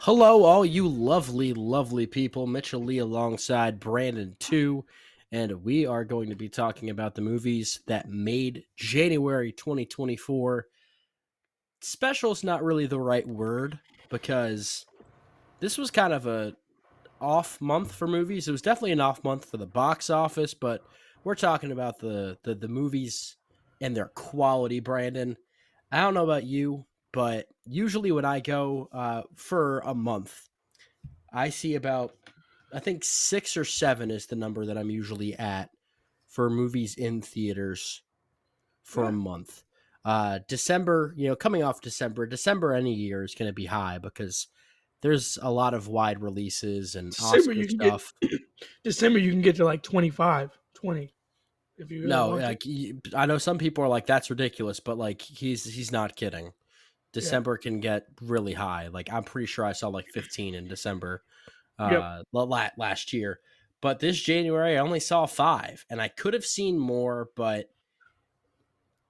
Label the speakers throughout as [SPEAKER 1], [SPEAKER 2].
[SPEAKER 1] Hello, all you lovely, lovely people. Mitchell Lee alongside Brandon too, and we are going to be talking about the movies that made January 2024. Special is not really the right word because this was kind of a off month for movies. It was definitely an off month for the box office, but we're talking about the movies and their quality, Brandon. I don't know about you, but usually when I go for a month, I see about, I think 6 or 7 is the number that I'm usually at for movies in theaters for a
[SPEAKER 2] Yeah.
[SPEAKER 1] month. December, coming off December any year is going to be high because there's a lot of wide releases and
[SPEAKER 2] December
[SPEAKER 1] Oscar
[SPEAKER 2] you can get
[SPEAKER 1] stuff.
[SPEAKER 2] December you can get to like 25, 20 if you really
[SPEAKER 1] No,
[SPEAKER 2] want to.
[SPEAKER 1] like I know some people are like that's ridiculous, but like he's not kidding.
[SPEAKER 2] Yeah.
[SPEAKER 1] December can get really high. Like I'm pretty sure I saw like 15 in December
[SPEAKER 2] Yep.
[SPEAKER 1] last year. But this January, I only saw 5, and I could have seen more, but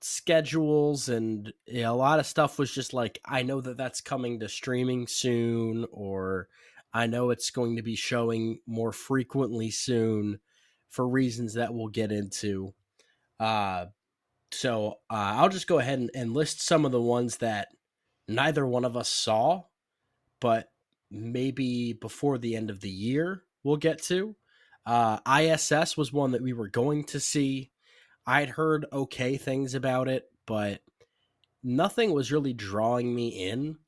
[SPEAKER 1] schedules and a lot of stuff was just like, I know that that's coming to streaming soon, or I know it's going to be showing more frequently soon for reasons that we'll get into. Uh, so I'll just go ahead and list some of the ones that neither one of us saw, but maybe before the end of the year we'll get to. ISS was one that we were going to see. I'd heard okay things about it, but nothing was really drawing me in.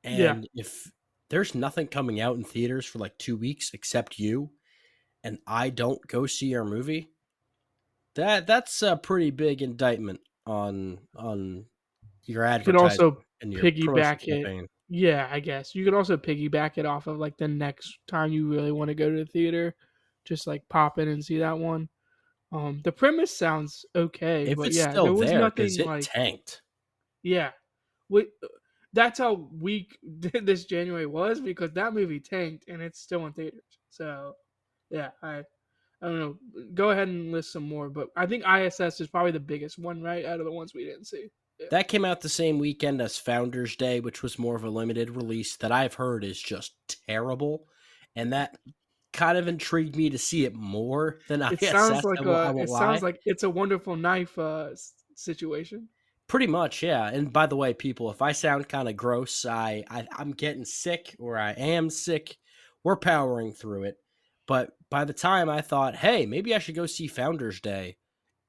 [SPEAKER 2] Yeah.
[SPEAKER 1] And if there's nothing coming out in theaters for like 2 weeks except you, and I don't go see your movie, that's a pretty big indictment on your
[SPEAKER 2] You could
[SPEAKER 1] advertising
[SPEAKER 2] also
[SPEAKER 1] and your promotion
[SPEAKER 2] piggyback it.
[SPEAKER 1] campaign.
[SPEAKER 2] Yeah, I guess. You could also piggyback it off of like the next time you really want to go to the theater. Just like pop in and see that one. The premise sounds okay,
[SPEAKER 1] If
[SPEAKER 2] but
[SPEAKER 1] it's
[SPEAKER 2] yeah,
[SPEAKER 1] still
[SPEAKER 2] there was
[SPEAKER 1] there, because
[SPEAKER 2] nothing
[SPEAKER 1] it
[SPEAKER 2] like
[SPEAKER 1] tanked.
[SPEAKER 2] yeah. We, that's how weak this January was because that movie tanked and it's still in theaters. So yeah, I don't know. Go ahead and list some more, but I think ISS is probably the biggest one, right? Out of the ones we didn't see. Yeah.
[SPEAKER 1] That came out the same weekend as Founders Day, which was more of a limited release that I've heard is just terrible. And that kind of intrigued me to see it more than ISS. I won't
[SPEAKER 2] It sounds
[SPEAKER 1] lie.
[SPEAKER 2] like It's a Wonderful Knife situation.
[SPEAKER 1] Pretty much, yeah. And by the way, people, if I sound kind of gross, I'm getting sick or I am sick. We're powering through it. But by the time I thought, hey, maybe I should go see Founders Day,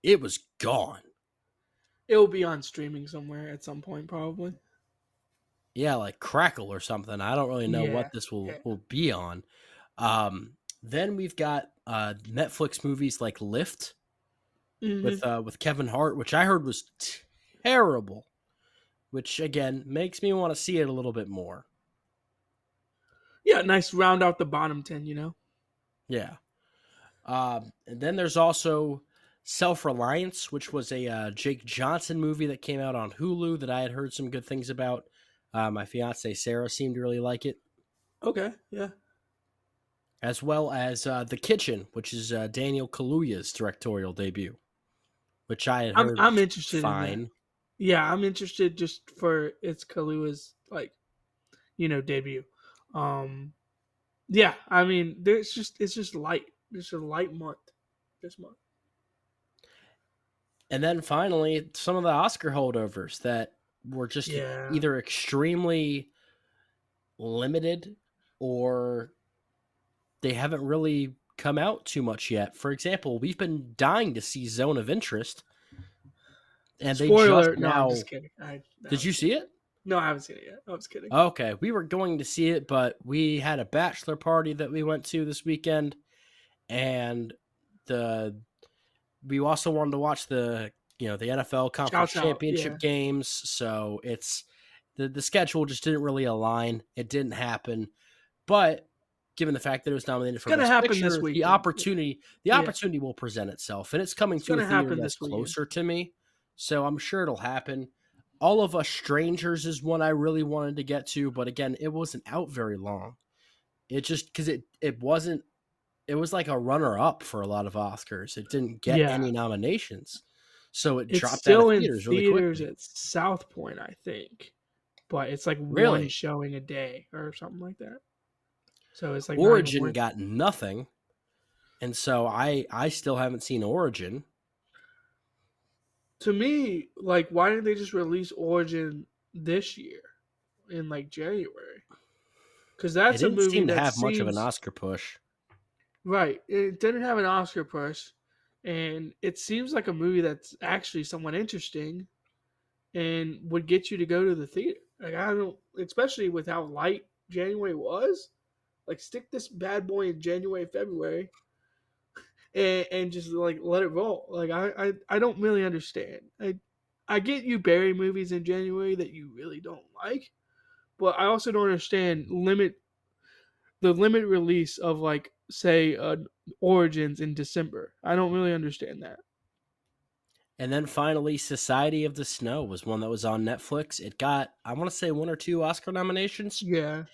[SPEAKER 1] it was gone.
[SPEAKER 2] It will be on streaming somewhere at some point, probably.
[SPEAKER 1] Yeah, like Crackle or something. I don't really know
[SPEAKER 2] Yeah.
[SPEAKER 1] what this
[SPEAKER 2] Yeah.
[SPEAKER 1] will be on. Then we've got Netflix movies like Lift
[SPEAKER 2] Hmm.
[SPEAKER 1] with Kevin Hart, which I heard was terrible. Which again makes me want to see it a little bit more.
[SPEAKER 2] Yeah. Nice round out the bottom 10. You know.
[SPEAKER 1] Yeah. And then there's also Self Reliance, which was a Jake Johnson movie that came out on Hulu that I had heard some good things about. My fiance Sarah seemed to really like it,
[SPEAKER 2] Okay. Yeah.
[SPEAKER 1] as well as The Kitchen, which is Daniel Kaluuya's directorial debut, which I had heard
[SPEAKER 2] I'm
[SPEAKER 1] was
[SPEAKER 2] interested in that.
[SPEAKER 1] fine.
[SPEAKER 2] Yeah, I'm interested just for its Kaluuya's like debut. Um, yeah, I mean, it's just light. It's a light month this month.
[SPEAKER 1] And then finally, some of the Oscar holdovers that were just
[SPEAKER 2] Yeah,
[SPEAKER 1] either extremely limited or they haven't really come out too much yet. For example, we've been dying to see Zone of Interest, and they just
[SPEAKER 2] spoiler. No, I'm just
[SPEAKER 1] now.
[SPEAKER 2] kidding. I
[SPEAKER 1] Did
[SPEAKER 2] haven't
[SPEAKER 1] you
[SPEAKER 2] seen
[SPEAKER 1] see
[SPEAKER 2] it
[SPEAKER 1] it?
[SPEAKER 2] yet. No, I haven't seen it yet. I was kidding.
[SPEAKER 1] Okay, we were going to see it, but we had a bachelor party that we went to this weekend, and the we also wanted to watch the NFL conference
[SPEAKER 2] Shouts out.
[SPEAKER 1] championship
[SPEAKER 2] Yeah,
[SPEAKER 1] games. So it's the schedule just didn't really align. It didn't happen. But given the fact that it was nominated
[SPEAKER 2] it's
[SPEAKER 1] for
[SPEAKER 2] gonna
[SPEAKER 1] Best
[SPEAKER 2] happen this
[SPEAKER 1] Picture,
[SPEAKER 2] weekend.
[SPEAKER 1] the
[SPEAKER 2] Yeah,
[SPEAKER 1] opportunity will present itself, and it's coming
[SPEAKER 2] it's
[SPEAKER 1] to a
[SPEAKER 2] gonna
[SPEAKER 1] theater
[SPEAKER 2] happen
[SPEAKER 1] that's
[SPEAKER 2] this weekend.
[SPEAKER 1] closer to me. So I'm sure it'll happen. All of Us Strangers is one I really wanted to get to, but again, it wasn't out very long. It just because it wasn't, it was like a runner up for a lot of Oscars. It didn't get
[SPEAKER 2] Yeah,
[SPEAKER 1] any nominations. So it
[SPEAKER 2] it's
[SPEAKER 1] dropped out of
[SPEAKER 2] still in
[SPEAKER 1] theaters really
[SPEAKER 2] theaters
[SPEAKER 1] quickly.
[SPEAKER 2] at South Point, I think. but it's like one
[SPEAKER 1] Really?
[SPEAKER 2] showing a day or something like that. So it's like not even
[SPEAKER 1] Origin
[SPEAKER 2] worth it.
[SPEAKER 1] got nothing, and so I still haven't seen Origin.
[SPEAKER 2] To me, like, why didn't they just release Origin this year in like January? Because
[SPEAKER 1] It
[SPEAKER 2] that's a
[SPEAKER 1] didn't
[SPEAKER 2] movie
[SPEAKER 1] seem to
[SPEAKER 2] that
[SPEAKER 1] have much of an
[SPEAKER 2] seems
[SPEAKER 1] Oscar push.
[SPEAKER 2] right. It didn't have an Oscar push, and it seems like a movie that's actually somewhat interesting and would get you to go to the theater. Like I don't, especially with how light January was. Like stick this bad boy in January, February, and just like let it roll. Like I don't really understand. I get you bury movies in January that you really don't like, but I also don't understand limit release of like say Origins in December. I don't really understand that.
[SPEAKER 1] And then finally, Society of the Snow was one that was on Netflix. It got, I want to say, one or two Oscar nominations.
[SPEAKER 2] Yeah,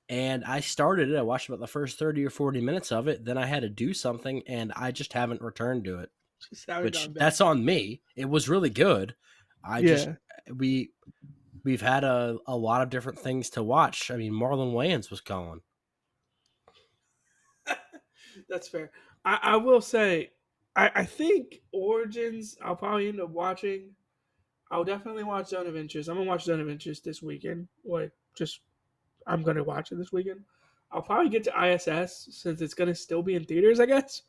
[SPEAKER 1] And I started it. I watched about the first 30 or 40 minutes of it. Then I had to do something, and I just haven't returned to it,
[SPEAKER 2] just haven't
[SPEAKER 1] which
[SPEAKER 2] gone back.
[SPEAKER 1] that's on me. It was really good. I just,
[SPEAKER 2] Yeah,
[SPEAKER 1] we, we've had a lot of different things to watch. I mean, Marlon Wayans was calling.
[SPEAKER 2] that's fair. I will say, I think Origins. I'll probably end up watching. I'll definitely watch Zone of Interest. I'm gonna watch Zone of Interest this weekend. Like, just I'm gonna watch it this weekend. I'll probably get to ISS since it's gonna still be in theaters. I guess.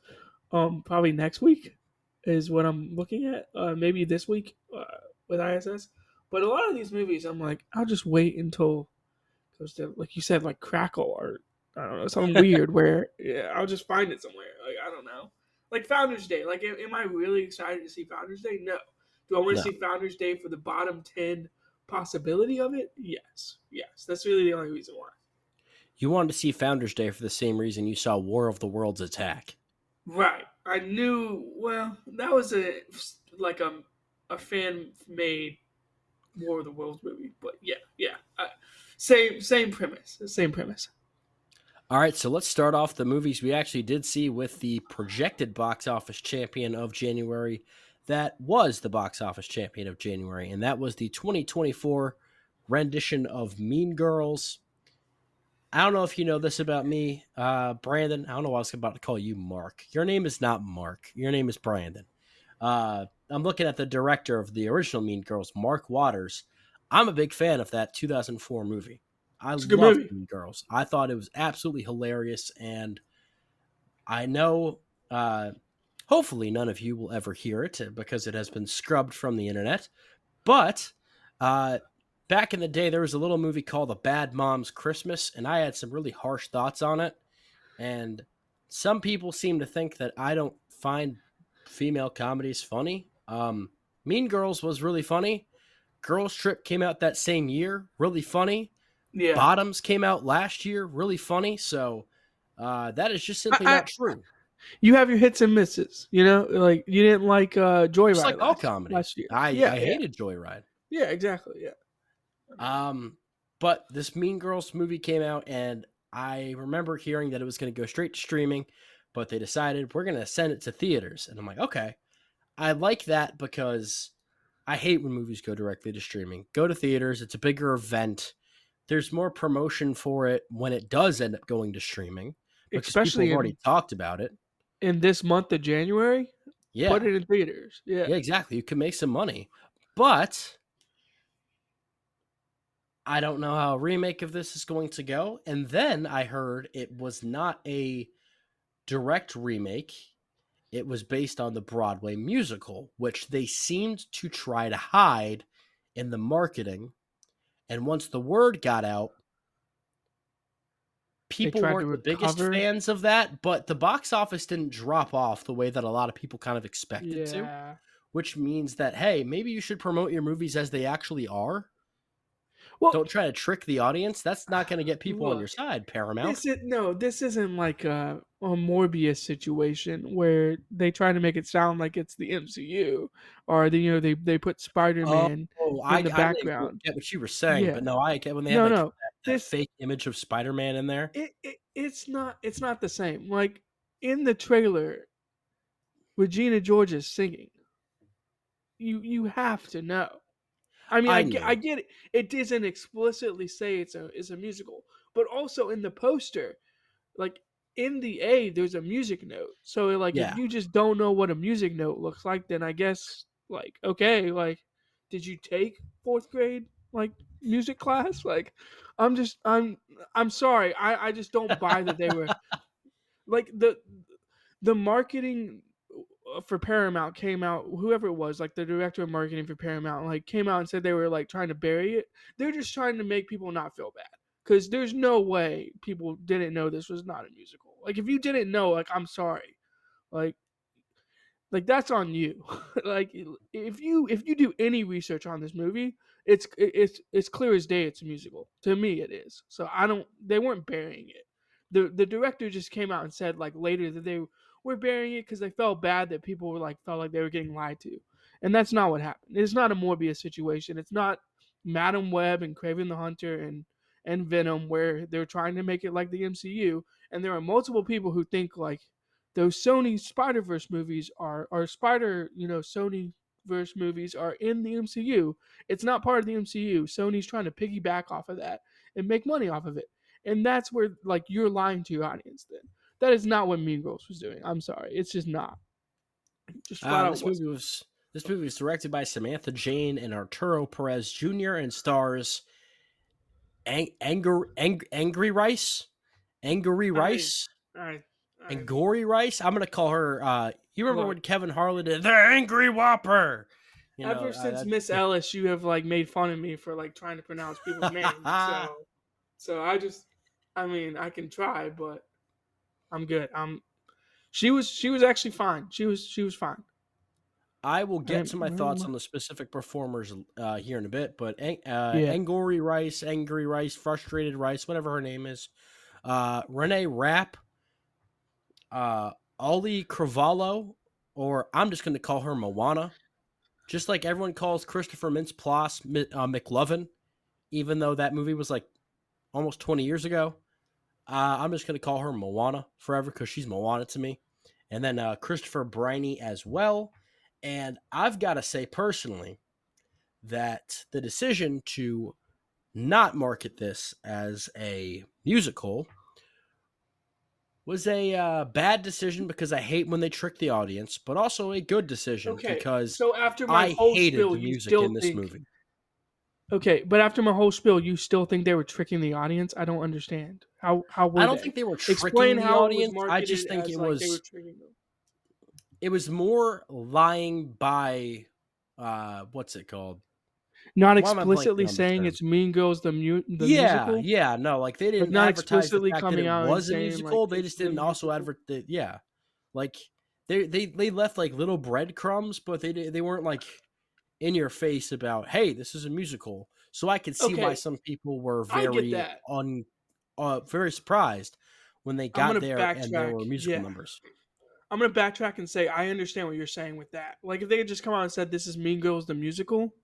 [SPEAKER 2] Probably next week is what I'm looking at. Maybe this week with ISS. But a lot of these movies, I'm like, I'll just wait until goes to like you said, like Crackle or I don't know something weird where yeah, I'll just find it somewhere. Like I don't know, like Founder's Day. Like, am I really excited to see Founder's Day? No. Do I want to
[SPEAKER 1] No.
[SPEAKER 2] see Founder's Day for the bottom 10 possibility of it? Yes, yes. That's really the only reason why.
[SPEAKER 1] You wanted to see Founders Day for the same reason you saw War of the Worlds attack.
[SPEAKER 2] Right. I knew. Well, that was like a fan made War of the Worlds movie, but yeah, yeah. Same premise. Same premise.
[SPEAKER 1] All right, so let's start off the movies we actually did see with the projected box office champion of January. That was the box office champion of January, and that was the 2024 rendition of Mean Girls. I don't know if you know this about me, Brandon. I don't know why I was about to call you Mark. Your name is not Mark. Your name is Brandon. I'm looking at the director of the original Mean Girls, Mark Waters. I'm a big fan of that 2004 movie. I
[SPEAKER 2] It's a good
[SPEAKER 1] love
[SPEAKER 2] movie.
[SPEAKER 1] Mean Girls. I thought it was absolutely hilarious, and I know hopefully none of you will ever hear it because it has been scrubbed from the internet. But uh, back in the day, there was a little movie called A Bad Mom's Christmas, and I had some really harsh thoughts on it. And some people seem to think that I don't find female comedies funny. Mean Girls was really funny. Girls Trip came out that same year, really funny.
[SPEAKER 2] Yeah.
[SPEAKER 1] Bottoms came out last year, really funny. So that is just simply
[SPEAKER 2] I
[SPEAKER 1] not true.
[SPEAKER 2] you have your hits and misses. You know, like you didn't like
[SPEAKER 1] Just like
[SPEAKER 2] Joyride
[SPEAKER 1] all
[SPEAKER 2] last
[SPEAKER 1] comedy.
[SPEAKER 2] last year.
[SPEAKER 1] I,
[SPEAKER 2] Yeah,
[SPEAKER 1] I
[SPEAKER 2] yeah,
[SPEAKER 1] hated Joyride.
[SPEAKER 2] yeah. Exactly. Yeah. I mean,
[SPEAKER 1] Um, but this Mean Girls movie came out, and I remember hearing that it was going to go straight to streaming, but they decided we're going to send it to theaters. And I'm like, okay, I like that because I hate when movies go directly to streaming. Go to theaters, it's a bigger event. There's more promotion for it when it does end up going to streaming because people have
[SPEAKER 2] especially
[SPEAKER 1] already talked about it.
[SPEAKER 2] in this month of January, put
[SPEAKER 1] Yeah,
[SPEAKER 2] it in theaters. Yeah.
[SPEAKER 1] yeah, exactly. You can make some money. But I don't know how a remake of this is going to go. And then I heard it was not a direct remake. It was based on the Broadway musical, which they seemed to try to hide in the marketing. And once the word got out,
[SPEAKER 2] They
[SPEAKER 1] people
[SPEAKER 2] tried to
[SPEAKER 1] weren't the biggest
[SPEAKER 2] recover.
[SPEAKER 1] fans of that, but the box office didn't drop off the way that a lot of people kind of expected to,
[SPEAKER 2] Yeah.
[SPEAKER 1] which means that, hey, maybe you should promote your movies as they actually are.
[SPEAKER 2] Well,
[SPEAKER 1] Don't try to trick the audience. That's not going to get people on your
[SPEAKER 2] look,
[SPEAKER 1] side, Paramount.
[SPEAKER 2] this is no, this isn't like a Morbius situation where they try to make it sound like it's the MCU or they put Spider
[SPEAKER 1] Oh,
[SPEAKER 2] Man
[SPEAKER 1] I
[SPEAKER 2] in the
[SPEAKER 1] I
[SPEAKER 2] background.
[SPEAKER 1] get what you were saying, but
[SPEAKER 2] Yeah.
[SPEAKER 1] no, I get when they had,
[SPEAKER 2] No,
[SPEAKER 1] like,
[SPEAKER 2] no.
[SPEAKER 1] that
[SPEAKER 2] This
[SPEAKER 1] fake image of Spider-Man in there.
[SPEAKER 2] it's not the same. Like in the trailer, Regina George is singing. You have to know. I mean,
[SPEAKER 1] I
[SPEAKER 2] I
[SPEAKER 1] knew.
[SPEAKER 2] get it. It doesn't explicitly say it's a musical, but also in the poster, like in the A, there's a music note. So like, if
[SPEAKER 1] Yeah.
[SPEAKER 2] you just don't know what a music note looks like, then I guess like okay, like did you take fourth grade like music class? Like, I'm just I'm sorry. I just don't buy that they were like the marketing for Paramount came out. Whoever it was, like the director of marketing for Paramount, like came out and said they were like trying to bury it. They're just trying to make people not feel bad because there's no way people didn't know this was not a musical. Like if you didn't know, like I'm sorry, like that's on you. Like if you do any research on this movie, it's clear as day it's a musical. To me it is. So I don't they weren't burying it. The director just came out and said like later that they were burying it because they felt bad that people were like felt like they were getting lied to. And that's not what happened. It's not a Morbius situation. It's not Madam Web and Craven the Hunter and Venom where they're trying to make it like the MCU. And there are multiple people who think like those Sony Spider Verse movies are Spider, Sony verse movies are in the MCU. It's not part of the MCU. Sony's trying to piggyback off of that and make money off of it. And that's where like you're lying to your audience then. That is not what Mean Girls was doing. I'm sorry. It's just not. Just flat out
[SPEAKER 1] This
[SPEAKER 2] wasn't.
[SPEAKER 1] movie was directed by Samantha Jane and Arturo Perez Jr. and stars Angry Rice, Angry
[SPEAKER 2] I
[SPEAKER 1] Rice,
[SPEAKER 2] I
[SPEAKER 1] and
[SPEAKER 2] I
[SPEAKER 1] Gory Rice. I'm gonna call her. You remember
[SPEAKER 2] look.
[SPEAKER 1] when Kevin Harlan did the Angry Whopper? You know
[SPEAKER 2] Ever since Miss
[SPEAKER 1] that.
[SPEAKER 2] Ellis, you have like made fun of me for like trying to pronounce people's names. So I just I mean, I can try, but I'm good. She was actually fine. She was fine.
[SPEAKER 1] I will get to my thoughts
[SPEAKER 2] I,
[SPEAKER 1] on the specific performers here in a bit, but
[SPEAKER 2] yeah.
[SPEAKER 1] Angry Rice, Angry Rice, Frustrated Rice, whatever her name is, Renee Rapp, Ollie Cravallo, or I'm just going to call her Moana, just like everyone calls Christopher Mintz-Plasse McLovin, even though that movie was like almost 20 years ago. I'm just going to call her Moana forever because she's Moana to me. And then Christopher Briney as well. And I've got to say personally that the decision to not market this as a musical was a bad decision because I hate when they trick the audience, but also a good decision
[SPEAKER 2] Okay.
[SPEAKER 1] because
[SPEAKER 2] So after my
[SPEAKER 1] I
[SPEAKER 2] whole
[SPEAKER 1] hated
[SPEAKER 2] spiel,
[SPEAKER 1] the
[SPEAKER 2] you
[SPEAKER 1] music
[SPEAKER 2] still
[SPEAKER 1] in this
[SPEAKER 2] think
[SPEAKER 1] movie.
[SPEAKER 2] okay, but after my whole spiel, you still think they were tricking the audience? I don't understand. How
[SPEAKER 1] I
[SPEAKER 2] were
[SPEAKER 1] don't
[SPEAKER 2] they?
[SPEAKER 1] think they were tricking
[SPEAKER 2] Explain
[SPEAKER 1] the
[SPEAKER 2] how it was
[SPEAKER 1] audience. I
[SPEAKER 2] marketed
[SPEAKER 1] just think
[SPEAKER 2] as like they were tricking them.
[SPEAKER 1] it was more lying by what's it called?
[SPEAKER 2] Not
[SPEAKER 1] Why am I
[SPEAKER 2] explicitly
[SPEAKER 1] blanking on the
[SPEAKER 2] saying
[SPEAKER 1] term?
[SPEAKER 2] it's Mean Girls the
[SPEAKER 1] Yeah,
[SPEAKER 2] musical,
[SPEAKER 1] yeah, no, like they
[SPEAKER 2] like
[SPEAKER 1] didn't
[SPEAKER 2] not
[SPEAKER 1] advertise the
[SPEAKER 2] explicitly
[SPEAKER 1] fact that
[SPEAKER 2] coming
[SPEAKER 1] it
[SPEAKER 2] out and
[SPEAKER 1] was a
[SPEAKER 2] saying like
[SPEAKER 1] musical. They
[SPEAKER 2] it's
[SPEAKER 1] just
[SPEAKER 2] the
[SPEAKER 1] didn't also
[SPEAKER 2] musical.
[SPEAKER 1] advert the yeah. Like they left like little breadcrumbs, but they weren't like in your face about, hey, this is a musical. So I could see why
[SPEAKER 2] Okay,
[SPEAKER 1] some people were
[SPEAKER 2] I get
[SPEAKER 1] very
[SPEAKER 2] that.
[SPEAKER 1] very surprised when they
[SPEAKER 2] I'm
[SPEAKER 1] got
[SPEAKER 2] gonna
[SPEAKER 1] there and there
[SPEAKER 2] backtrack.
[SPEAKER 1] were musical
[SPEAKER 2] Yeah,
[SPEAKER 1] numbers.
[SPEAKER 2] I'm gonna backtrack and say I understand what you're saying with that. Like if they had just come out and said this is Mean Girls the musical,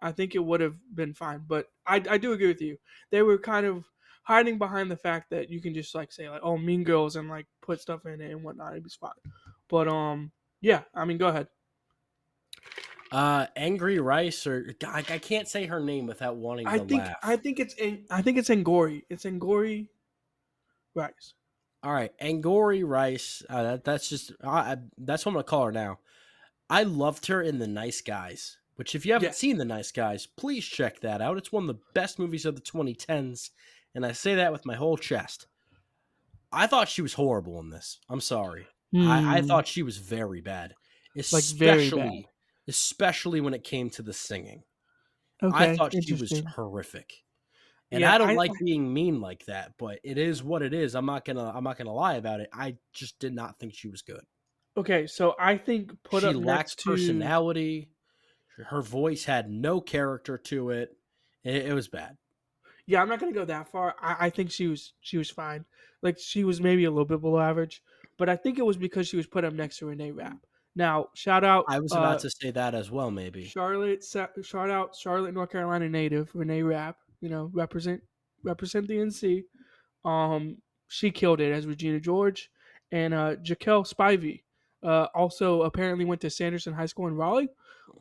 [SPEAKER 2] I think it would have been fine. But I do agree with you. They were kind of hiding behind the fact that you can just like say like oh Mean Girls and like put stuff in it and whatnot. It'd be fine. But yeah. I mean, go ahead.
[SPEAKER 1] Angry Rice, or I can't say her name without wanting
[SPEAKER 2] I
[SPEAKER 1] to
[SPEAKER 2] think I
[SPEAKER 1] laugh.
[SPEAKER 2] think it's in I think it's Angori. It's Angori Rice.
[SPEAKER 1] All right, Angori Rice. That's just that's what I'm gonna call her now. I loved her in The Nice Guys, which if you haven't
[SPEAKER 2] Yes.
[SPEAKER 1] seen The Nice Guys, please check that out. It's one of the best movies of the 2010s, and I say that with my whole chest. I thought she was horrible in this. I'm sorry. I
[SPEAKER 2] Hmm.
[SPEAKER 1] thought she was very bad,
[SPEAKER 2] Like very bad.
[SPEAKER 1] especially when it came to the singing. I
[SPEAKER 2] Okay.
[SPEAKER 1] thought she was
[SPEAKER 2] Interesting.
[SPEAKER 1] horrific. And
[SPEAKER 2] Yeah.
[SPEAKER 1] I don't
[SPEAKER 2] I
[SPEAKER 1] like being mean like that, but it is what it is. I'm not gonna lie about it. I just did not think she was good.
[SPEAKER 2] okay. So I think put
[SPEAKER 1] She
[SPEAKER 2] up next
[SPEAKER 1] lacked
[SPEAKER 2] to
[SPEAKER 1] personality. Her voice had no character to it. It was bad.
[SPEAKER 2] yeah. I'm not gonna go that far. I think she was fine. Like she was maybe a little bit below average, but I think it was because she was put up next to Renee Rapp. Now shout out
[SPEAKER 1] I was about to say that as well, maybe.
[SPEAKER 2] Shout out Charlotte, North Carolina native Renee Rapp. Represent the NC. She killed it as Regina George, and Jaquel Spivey. Also apparently went to Sanderson High School in Raleigh.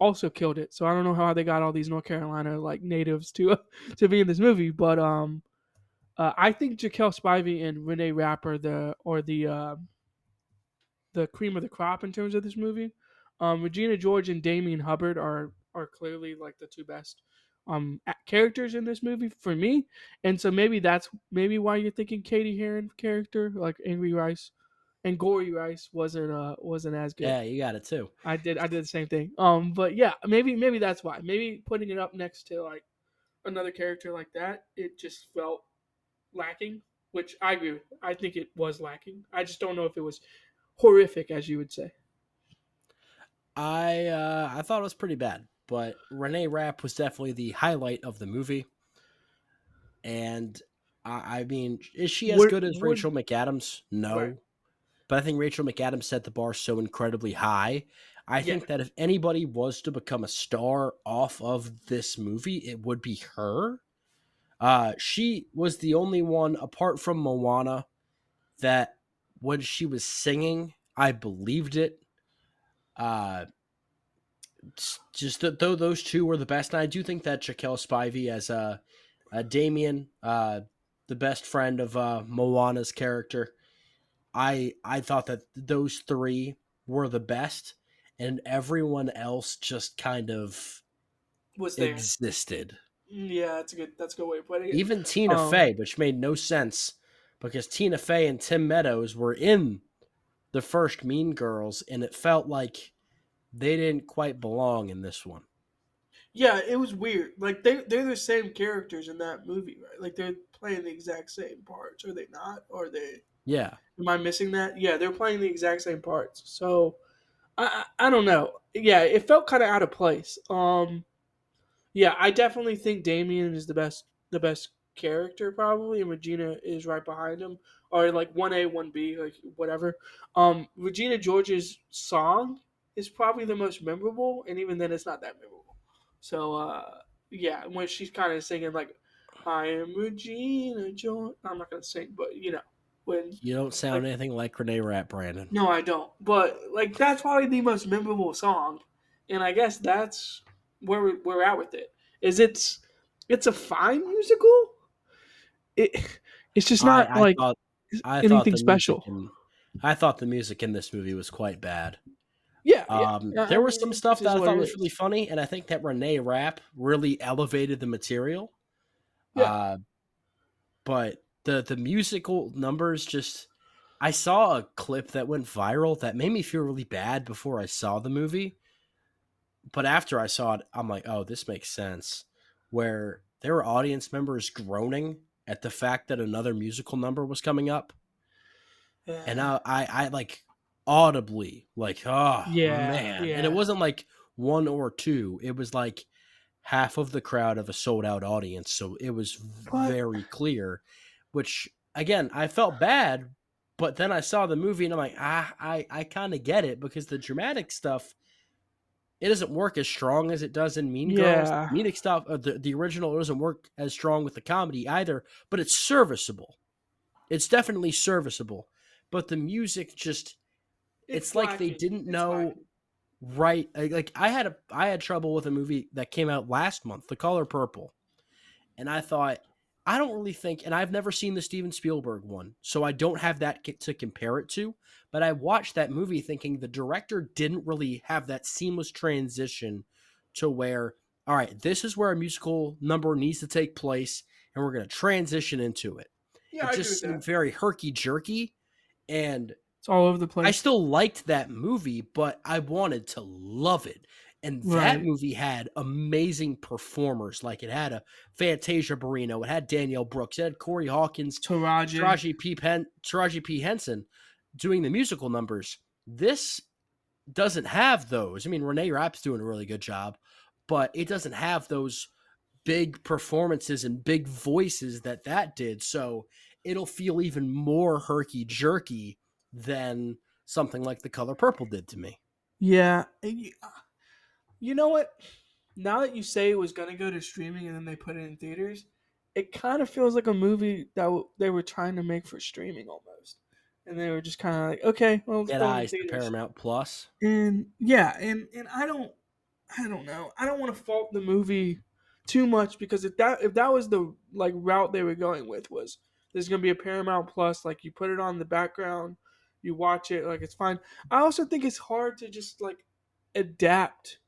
[SPEAKER 2] Also killed it. So I don't know how they got all these North Carolina like natives to to be in this movie, but I think Jaquel Spivey and Renee Rapp are the cream of the crop in terms of this movie. Regina George and Damien Hubbard are clearly like the two best characters in this movie for me, and so maybe that's maybe why you're thinking Katie Heron character like Angry Rice and Gory Rice wasn't as good.
[SPEAKER 1] Yeah, you got it too.
[SPEAKER 2] I did the same thing. But yeah, maybe that's why. Maybe putting it up next to like another character like that, it just felt lacking. Which I agree with. I think it was lacking. I just don't know if it was horrific, as you would say.
[SPEAKER 1] I thought it was pretty bad, but Renee Rapp was definitely the highlight of the movie. And I mean, is she as
[SPEAKER 2] Would
[SPEAKER 1] good as
[SPEAKER 2] would
[SPEAKER 1] Rachel McAdams?
[SPEAKER 2] right?
[SPEAKER 1] No, but I think Rachel McAdams set the bar so incredibly high. I
[SPEAKER 2] Yeah.
[SPEAKER 1] think that if anybody was to become a star off of this movie, it would be her. She was the only one, apart from Moana, that when she was singing, I believed it. Uh, just though those two were the best, and I do think that Jaquel Spivey as Damien, the best friend of Moana's character, I thought that those three were the best, and everyone else just kind of
[SPEAKER 2] Was there?
[SPEAKER 1] existed.
[SPEAKER 2] Yeah, that's a good way of putting it.
[SPEAKER 1] Even Tina
[SPEAKER 2] Um,
[SPEAKER 1] Fey, which made no sense because Tina Fey and Tim Meadows were in the first Mean Girls, and it felt like they didn't quite belong in this one.
[SPEAKER 2] yeah, it was weird. Like they're the same characters in that movie, right? Like they're playing the exact same parts. Are they not? Or are they?
[SPEAKER 1] Yeah,
[SPEAKER 2] Am I missing that? Yeah, they're playing the exact same parts. So I don't know. Yeah, it felt kind of out of place. Yeah, I definitely think Damien is the best character probably, and Regina is right behind him, or like 1A, 1B, like whatever. Regina George's song is probably the most memorable, and even then, it's not that memorable. So yeah, when she's kind of singing like, "I am Regina George," I'm not gonna sing, but when
[SPEAKER 1] you don't sound
[SPEAKER 2] like
[SPEAKER 1] anything like Renee Rapp, Brandon.
[SPEAKER 2] no, I don't. But like that's probably the most memorable song, and I guess that's where we're at with it. Is it's a fine musical. It it's just
[SPEAKER 1] I
[SPEAKER 2] not
[SPEAKER 1] I
[SPEAKER 2] like
[SPEAKER 1] thought I thought
[SPEAKER 2] anything
[SPEAKER 1] the music
[SPEAKER 2] special.
[SPEAKER 1] in I thought the music in this movie was quite bad.
[SPEAKER 2] Yeah, yeah. I
[SPEAKER 1] There was
[SPEAKER 2] mean,
[SPEAKER 1] some
[SPEAKER 2] it
[SPEAKER 1] stuff
[SPEAKER 2] is
[SPEAKER 1] that I
[SPEAKER 2] what
[SPEAKER 1] thought
[SPEAKER 2] it
[SPEAKER 1] was really
[SPEAKER 2] is.
[SPEAKER 1] funny, and I think that Renee Rapp really elevated the material.
[SPEAKER 2] Yeah,
[SPEAKER 1] Uh, but the musical numbers just I saw a clip that went viral that made me feel really bad before I saw the movie, but after I saw it, I'm like, oh, this makes sense. Where there were audience members groaning at the fact that another musical number was coming up, and
[SPEAKER 2] yeah,
[SPEAKER 1] I like audibly like, oh
[SPEAKER 2] yeah,
[SPEAKER 1] man, and it
[SPEAKER 2] yeah.
[SPEAKER 1] wasn't like one or two; it was like half of the crowd of a sold out audience, so it was
[SPEAKER 2] But
[SPEAKER 1] very clear. Which again, I felt bad, but then I saw the movie and I'm like, I kind of get it because the dramatic stuff it doesn't work as strong as it does in Mean Girls.
[SPEAKER 2] yeah,
[SPEAKER 1] Comedic stuff, the original doesn't work as strong with the comedy either, but it's serviceable. It's definitely serviceable. But the music just,
[SPEAKER 2] it's
[SPEAKER 1] it's like they
[SPEAKER 2] lacking.
[SPEAKER 1] didn't
[SPEAKER 2] It's
[SPEAKER 1] know
[SPEAKER 2] lacking.
[SPEAKER 1] right. Like I had trouble with a movie that came out last month, The Color Purple, and I thought I don't really think, and I've never seen the Steven Spielberg one, so I don't have that to compare it to. But I watched that movie thinking the director didn't really have that seamless transition to where, all right, this is where a musical number needs to take place, and we're going to transition into it.
[SPEAKER 2] Yeah,
[SPEAKER 1] It
[SPEAKER 2] I agree
[SPEAKER 1] just
[SPEAKER 2] with
[SPEAKER 1] seemed
[SPEAKER 2] that.
[SPEAKER 1] very herky jerky, and
[SPEAKER 2] It's all over the
[SPEAKER 1] I
[SPEAKER 2] place.
[SPEAKER 1] still liked that movie, but I wanted to love it. And that
[SPEAKER 2] Right.
[SPEAKER 1] movie had amazing performers. Like it had a Fantasia Barrino, it had Danielle Brooks, it had Corey Hawkins, and
[SPEAKER 2] Taraji.
[SPEAKER 1] Taraji P. Henson doing the musical numbers. This doesn't have those. I mean, Renee Rapp's doing a really good job, but it doesn't have those big performances and big voices that did. So it'll feel even more herky jerky than something like The Color Purple did to me.
[SPEAKER 2] Yeah. You know what? Now that you say it was gonna go to streaming and then they put it in theaters, it kind of feels like a movie that they were trying to make for streaming almost. and they were just kind of like, okay, well, let's
[SPEAKER 1] Get
[SPEAKER 2] put them in
[SPEAKER 1] eyes to
[SPEAKER 2] theaters.
[SPEAKER 1] Paramount Plus.
[SPEAKER 2] And yeah, and I don't know. I don't want to fault the movie too much because if that was the like route they were going with, was there's gonna be a Paramount Plus, like you put it on the background, you watch it, like it's fine. I also think it's hard to just like adapt.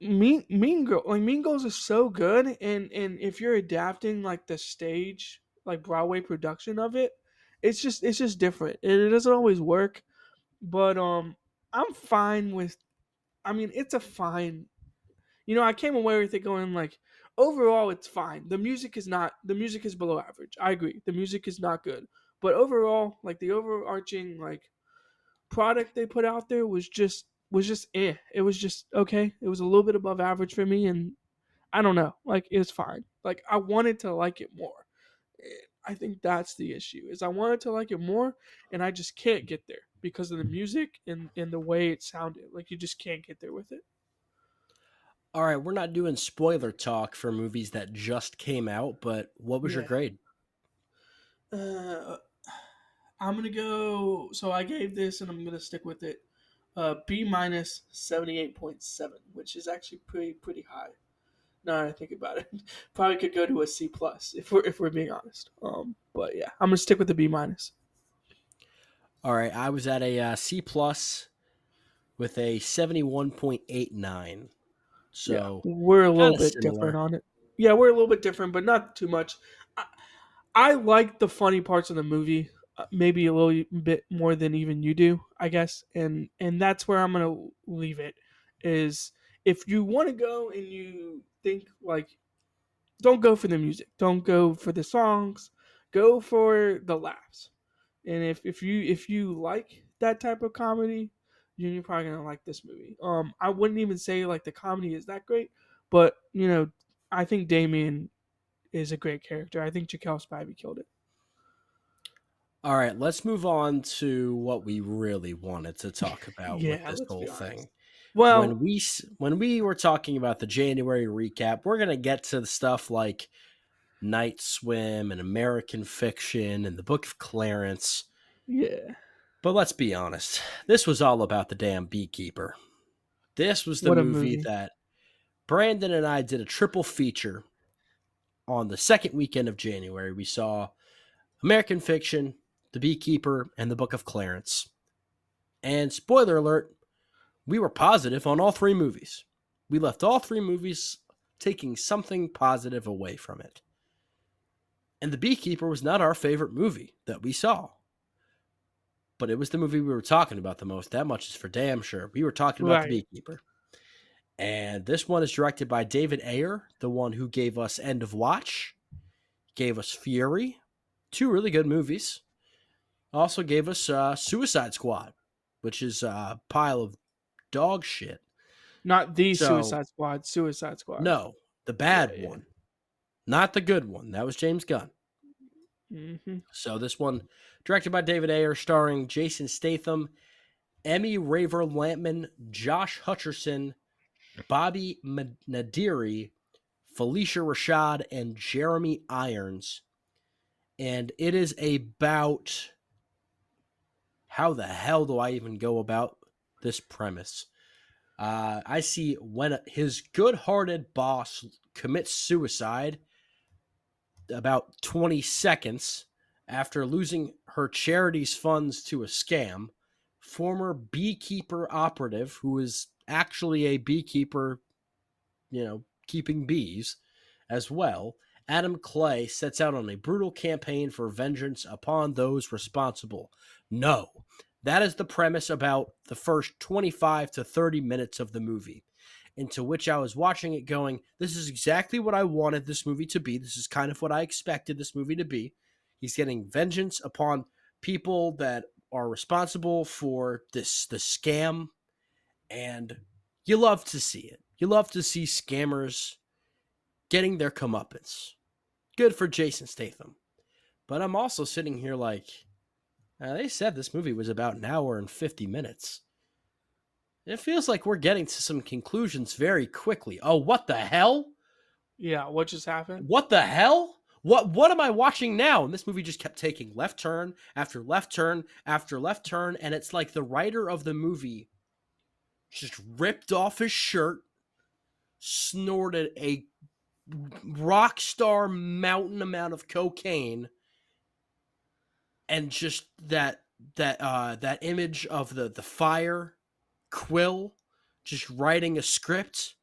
[SPEAKER 2] Mean Girls is so good, and if you're adapting like the stage, like Broadway production of it, it's just different. It doesn't always work, but I'm fine with. I mean, it's a fine. I came away with it going like, overall, it's fine. The music is not. The music is below average. I agree. The music is not good, but overall, like the overarching like product they put out there was just It was just okay. It was a little bit above average for me, and I don't know. Like it's fine. Like I wanted to like it more. I think that's the issue. Is I wanted to like it more, and I just can't get there because of the music and the way it sounded. Like you just can't get there with it.
[SPEAKER 1] All right, we're not doing spoiler talk for movies that just came out, but what was your
[SPEAKER 2] Yeah.
[SPEAKER 1] grade?
[SPEAKER 2] Uh, I'm gonna go. So I gave this, and I'm gonna stick with it. B minus 78.7, which is actually pretty high. Now that I think about it, probably could go to a C plus if we're being honest. But yeah, I'm gonna stick with the B minus.
[SPEAKER 1] All right, I was at a C plus with a 71.89.
[SPEAKER 2] Yeah,
[SPEAKER 1] So
[SPEAKER 2] we're a little
[SPEAKER 1] kind of
[SPEAKER 2] bit different
[SPEAKER 1] similar.
[SPEAKER 2] on it. Yeah, we're a little bit different, but not too much. I, I like the funny parts of the movie, maybe a little bit more than even you do, I guess. And that's where I'm gonna leave it. Is if you want to go and you think like, don't go for the music, don't go for the songs, go for the laughs. And if you like that type of comedy, you're probably gonna like this movie. I wouldn't even say like the comedy is that great, but I think Damien is a great character. I think Jaquel Spivey killed it.
[SPEAKER 1] All right, let's move on to what we really wanted to talk about with
[SPEAKER 2] Yeah,
[SPEAKER 1] this
[SPEAKER 2] let's
[SPEAKER 1] whole
[SPEAKER 2] be honest.
[SPEAKER 1] thing.
[SPEAKER 2] Well,
[SPEAKER 1] When we were talking about the January recap, we're going to get to the stuff like Night Swim and American Fiction and the Book of Clarence.
[SPEAKER 2] yeah.
[SPEAKER 1] But let's be honest, this was all about the damn Beekeeper. This was the
[SPEAKER 2] What a
[SPEAKER 1] movie
[SPEAKER 2] movie.
[SPEAKER 1] that Brandon and I did a triple feature on the second weekend of January. We saw American Fiction, The Beekeeper, and The Book of Clarence. And spoiler alert, we were positive on all three movies. We left all three movies taking something positive away from it. And The Beekeeper was not our favorite movie that we saw, but it was the movie we were talking about the most. That much is for damn sure. We were talking about The
[SPEAKER 2] Right.
[SPEAKER 1] Beekeeper. And this one is directed by David Ayer, the one who gave us End of Watch, gave us Fury, two really good movies. Also gave us Suicide Squad, which is a pile of dog shit.
[SPEAKER 2] Not the
[SPEAKER 1] So,
[SPEAKER 2] Suicide Squad. Suicide Squad.
[SPEAKER 1] no, the
[SPEAKER 2] Yeah,
[SPEAKER 1] bad
[SPEAKER 2] yeah.
[SPEAKER 1] one, not the good one. That was James Gunn.
[SPEAKER 2] Hmm.
[SPEAKER 1] So, this one, directed by David Ayer, starring Jason Statham, Emmy Raver Lampman, Josh Hutcherson, Bobby Nadiri, Felicia Rashad, and Jeremy Irons. And it is about how the hell do I even go about this premise? I see when his good hearted boss commits suicide about 20 seconds after losing her charity's funds to a scam. Former beekeeper operative, who is actually a beekeeper, keeping bees as well, Adam Clay sets out on a brutal campaign for vengeance upon those responsible. No, that is the premise about the first 25 to 30 minutes of the movie, into which I was watching it going, this is exactly what I wanted this movie to be. This is kind of what I expected this movie to be. He's getting vengeance upon people that are responsible for the scam, and you love to see it. You love to see scammers getting their comeuppance. Good for Jason Statham. But I'm also sitting here like, they said this movie was about an hour and 50 minutes. It feels like we're getting to some conclusions very quickly. Oh, what the hell?
[SPEAKER 2] Yeah. What just happened?
[SPEAKER 1] What the hell? what am I watching now? And this movie just kept taking left turn after left turn after left turn, and it's like the writer of the movie just ripped off his shirt, snorted a rock star mountain amount of cocaine, and just that image of the fire Quill just writing a script,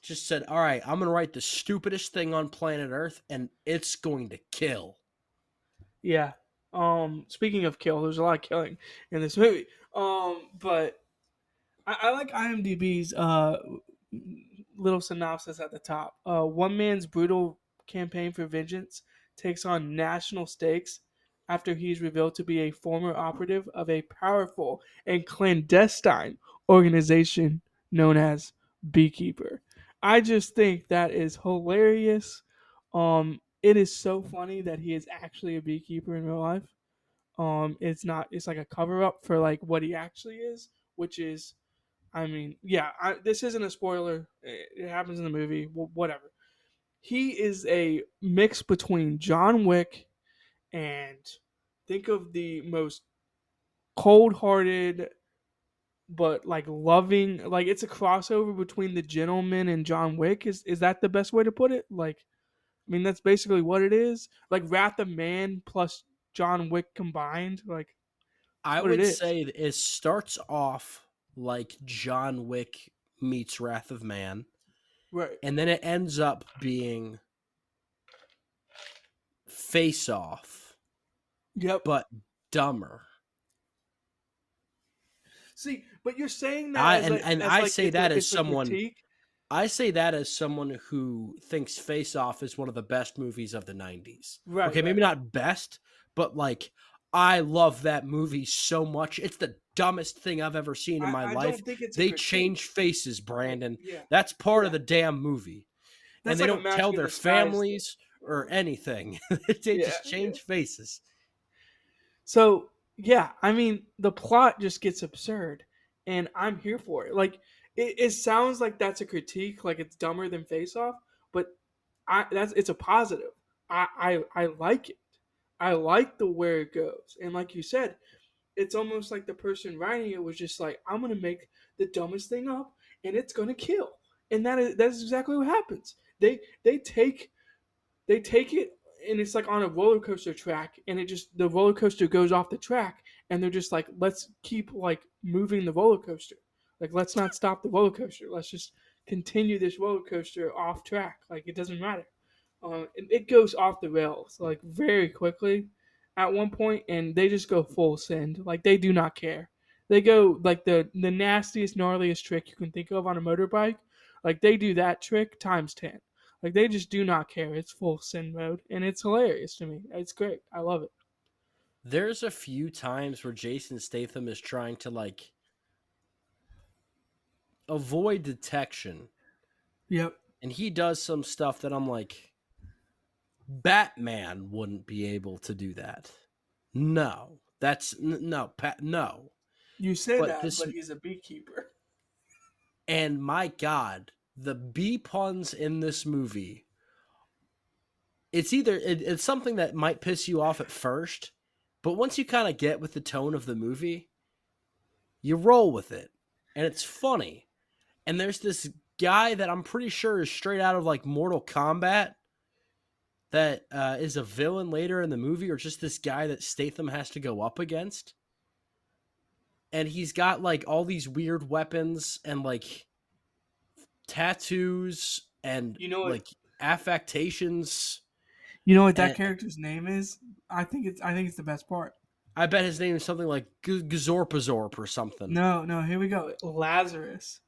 [SPEAKER 1] just said, all right, I'm gonna write the stupidest thing on planet Earth and it's going to kill.
[SPEAKER 2] Yeah. Speaking of kill, there's a lot of killing in this movie. But I like IMDb's little synopsis at the top. One man's brutal campaign for vengeance takes on national stakes after he's revealed to be a former operative of a powerful and clandestine organization known as Beekeeper. I just think that is hilarious. It is so funny that he is actually a beekeeper in real life. It's not. It's like a cover up for like what he actually is, which is, I mean, yeah. This isn't a spoiler. It happens in the movie. Whatever. He is a mix between John Wick and think of the most cold-hearted but like loving. Like it's a crossover between the Gentleman and John Wick. Is that the best way to put it? Like, I mean, that's basically what it is. Like Wrath of Man plus John Wick combined. Like that's
[SPEAKER 1] I
[SPEAKER 2] what it
[SPEAKER 1] would
[SPEAKER 2] is.
[SPEAKER 1] say that it starts off like John Wick meets Wrath of Man,
[SPEAKER 2] Right.
[SPEAKER 1] and then it ends up being Face Off,
[SPEAKER 2] Yep.
[SPEAKER 1] but dumber.
[SPEAKER 2] See, but you're saying that
[SPEAKER 1] I
[SPEAKER 2] as
[SPEAKER 1] and
[SPEAKER 2] like
[SPEAKER 1] and
[SPEAKER 2] as
[SPEAKER 1] I
[SPEAKER 2] like
[SPEAKER 1] say that as
[SPEAKER 2] it's a
[SPEAKER 1] someone
[SPEAKER 2] critique.
[SPEAKER 1] I say that as someone who thinks Face Off is one of the best movies of the 90s.
[SPEAKER 2] Right.
[SPEAKER 1] Okay, maybe
[SPEAKER 2] Right.
[SPEAKER 1] not best, but like I love that movie so much. It's the dumbest thing I've ever seen in my
[SPEAKER 2] I
[SPEAKER 1] life.
[SPEAKER 2] don't think it's a
[SPEAKER 1] They
[SPEAKER 2] critique.
[SPEAKER 1] change faces,
[SPEAKER 2] Like
[SPEAKER 1] Brandon.
[SPEAKER 2] yeah,
[SPEAKER 1] That's part of
[SPEAKER 2] yeah.
[SPEAKER 1] the damn movie. And
[SPEAKER 2] That's
[SPEAKER 1] they
[SPEAKER 2] like a
[SPEAKER 1] don't
[SPEAKER 2] magic
[SPEAKER 1] tell
[SPEAKER 2] in
[SPEAKER 1] their
[SPEAKER 2] disguise thing.
[SPEAKER 1] families or anything. They
[SPEAKER 2] Yeah.
[SPEAKER 1] just
[SPEAKER 2] Yeah.
[SPEAKER 1] change faces.
[SPEAKER 2] So yeah, I mean the plot just gets absurd, and I'm here for it. Like it sounds like that's a critique, like it's dumber than Face Off, but it's a positive. I like it. I like the where it goes, and like you said, it's almost like the person writing it was just like, I'm gonna make the dumbest thing up, and it's gonna kill, and that's exactly what happens. They take it and it's like on a roller coaster track and it just the roller coaster goes off the track and they're just like let's keep like moving the roller coaster, like let's not stop the roller coaster, let's just continue this roller coaster off track, like it doesn't matter. It goes off the rails like very quickly at one point and they just go full send, like they do not care. They go like the nastiest gnarliest trick you can think of on a motorbike, like they do that trick times 10. Like they just do not care. It's full sin mode, and it's hilarious to me. It's great. I love it.
[SPEAKER 1] There's a few times where Jason Statham is trying to like avoid detection,
[SPEAKER 2] Yep.
[SPEAKER 1] and he does some stuff that I'm like, Batman wouldn't be able to do that. No, no, no.
[SPEAKER 2] You say
[SPEAKER 1] But
[SPEAKER 2] that,
[SPEAKER 1] this,
[SPEAKER 2] but he's a beekeeper.
[SPEAKER 1] and my God, the B puns in this movie. It's either it's something that might piss you off at first, but once you kind of get with the tone of the movie, you roll with it, and it's funny. And there's this guy that I'm pretty sure is straight out of like Mortal Kombat that is a villain later in the movie, or just this guy that Statham has to go up against. And he's got like all these weird weapons and like tattoos and
[SPEAKER 2] You know what?
[SPEAKER 1] like affectations.
[SPEAKER 2] You know what that
[SPEAKER 1] And
[SPEAKER 2] character's name is? I think it's the best part.
[SPEAKER 1] I bet his name is something like Gazorpazorp or something.
[SPEAKER 2] No, no. Here we go. Lazarus.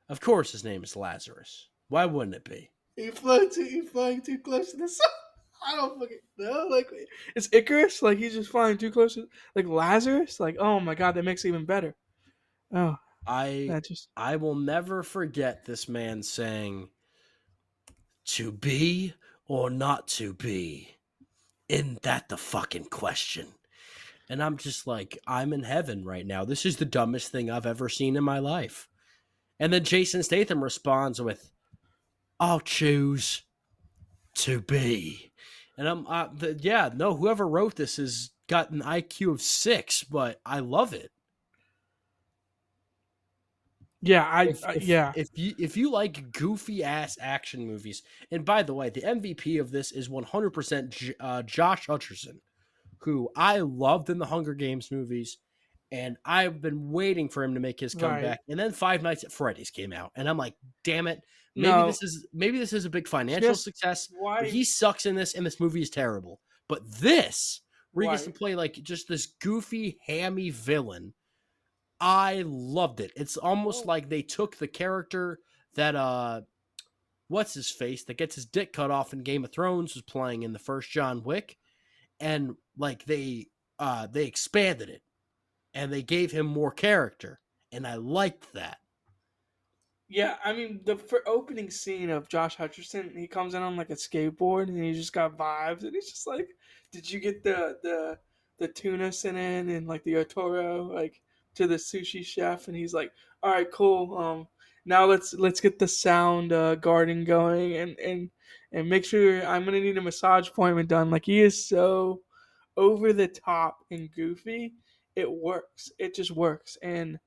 [SPEAKER 1] Of course, his name is Lazarus. Why wouldn't it be?
[SPEAKER 2] He's flying too close to the sun. I don't fucking know. Like it's Icarus. Like he's just flying too close to like Lazarus. Like oh my god, that makes it even better. Oh,
[SPEAKER 1] I
[SPEAKER 2] that just
[SPEAKER 1] I will never forget this man saying, "To be or not to be? Isn't that the fucking question?" And I'm just like, I'm in heaven right now. This is the dumbest thing I've ever seen in my life. And then Jason Statham responds with, "I'll choose." to be. And yeah, no, whoever wrote this has got an IQ of 6, but I love it.
[SPEAKER 2] Yeah,
[SPEAKER 1] If if
[SPEAKER 2] yeah,
[SPEAKER 1] if you like goofy ass action movies, and by the way, the MVP of this is 100% Josh Hutcherson, who I loved in the Hunger Games movies, and I've been waiting for him to make his
[SPEAKER 2] right.
[SPEAKER 1] comeback. And then Five Nights at Freddy's came out, and I'm like, damn it,
[SPEAKER 2] No,
[SPEAKER 1] maybe this is a big financial
[SPEAKER 2] just
[SPEAKER 1] success, but
[SPEAKER 2] why?
[SPEAKER 1] he sucks in this, and this movie is terrible. But this, where he gets to
[SPEAKER 2] Right.
[SPEAKER 1] play like just this goofy, hammy villain, I loved it. It's almost
[SPEAKER 2] Well,
[SPEAKER 1] like they took the character that what's his face that gets his dick cut off in Game of Thrones was playing in the first John Wick, and like they expanded it and they gave him more character, and I liked that.
[SPEAKER 2] yeah, I mean the opening scene of Josh Hutcherson, he comes in on like a skateboard and he just got vibes, and he's just like, "Did you get the tuna sent in and like the otoro like to the sushi chef?" And he's like, "All right, cool. Now let's get the sound garden going and make sure I'm gonna need a massage appointment done." Like he is so over the top and goofy. It works. It just works, and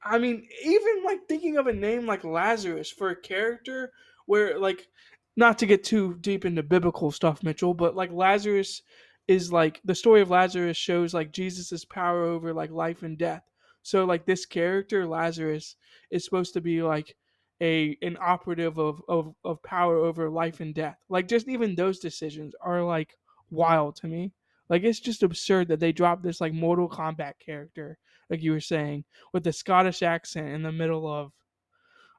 [SPEAKER 2] I mean, even like thinking of a name like Lazarus for a character where, like, not to get too deep into biblical stuff, Mitchell, but like Lazarus is like the story of Lazarus shows like Jesus's power over like life and death. So, like, this character, Lazarus, is supposed to be like an operative of power over life and death. Like, just even those decisions are like wild to me. Like, it's just absurd that they dropped this like Mortal Kombat character, like you were saying, with the Scottish accent in the middle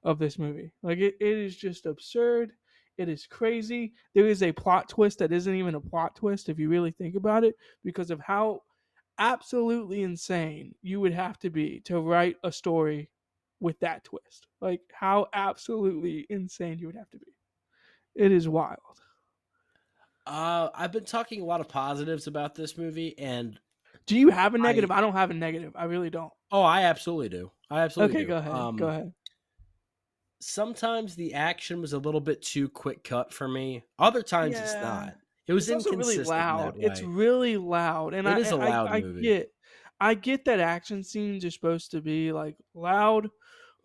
[SPEAKER 2] of this movie. Like it is just absurd. It is crazy. There is a plot twist that isn't even a plot twist if you really think about it, because of how absolutely insane you would have to be to write a story with that twist. Like how absolutely insane you would have to be. It is wild.
[SPEAKER 1] I've been talking a lot of positives about this movie, and
[SPEAKER 2] Do you have a
[SPEAKER 1] I
[SPEAKER 2] negative? I don't have a negative. I really don't.
[SPEAKER 1] I absolutely do. I absolutely
[SPEAKER 2] Okay,
[SPEAKER 1] do.
[SPEAKER 2] go ahead. Go ahead.
[SPEAKER 1] Sometimes the action was a little bit too quick cut for me. Other times it's
[SPEAKER 2] Yeah.
[SPEAKER 1] not. It was
[SPEAKER 2] It's also really
[SPEAKER 1] inconsistent in
[SPEAKER 2] loud.
[SPEAKER 1] that
[SPEAKER 2] It's
[SPEAKER 1] way.
[SPEAKER 2] really loud, and
[SPEAKER 1] It is a loud movie.
[SPEAKER 2] I get that action scenes are supposed to be like loud,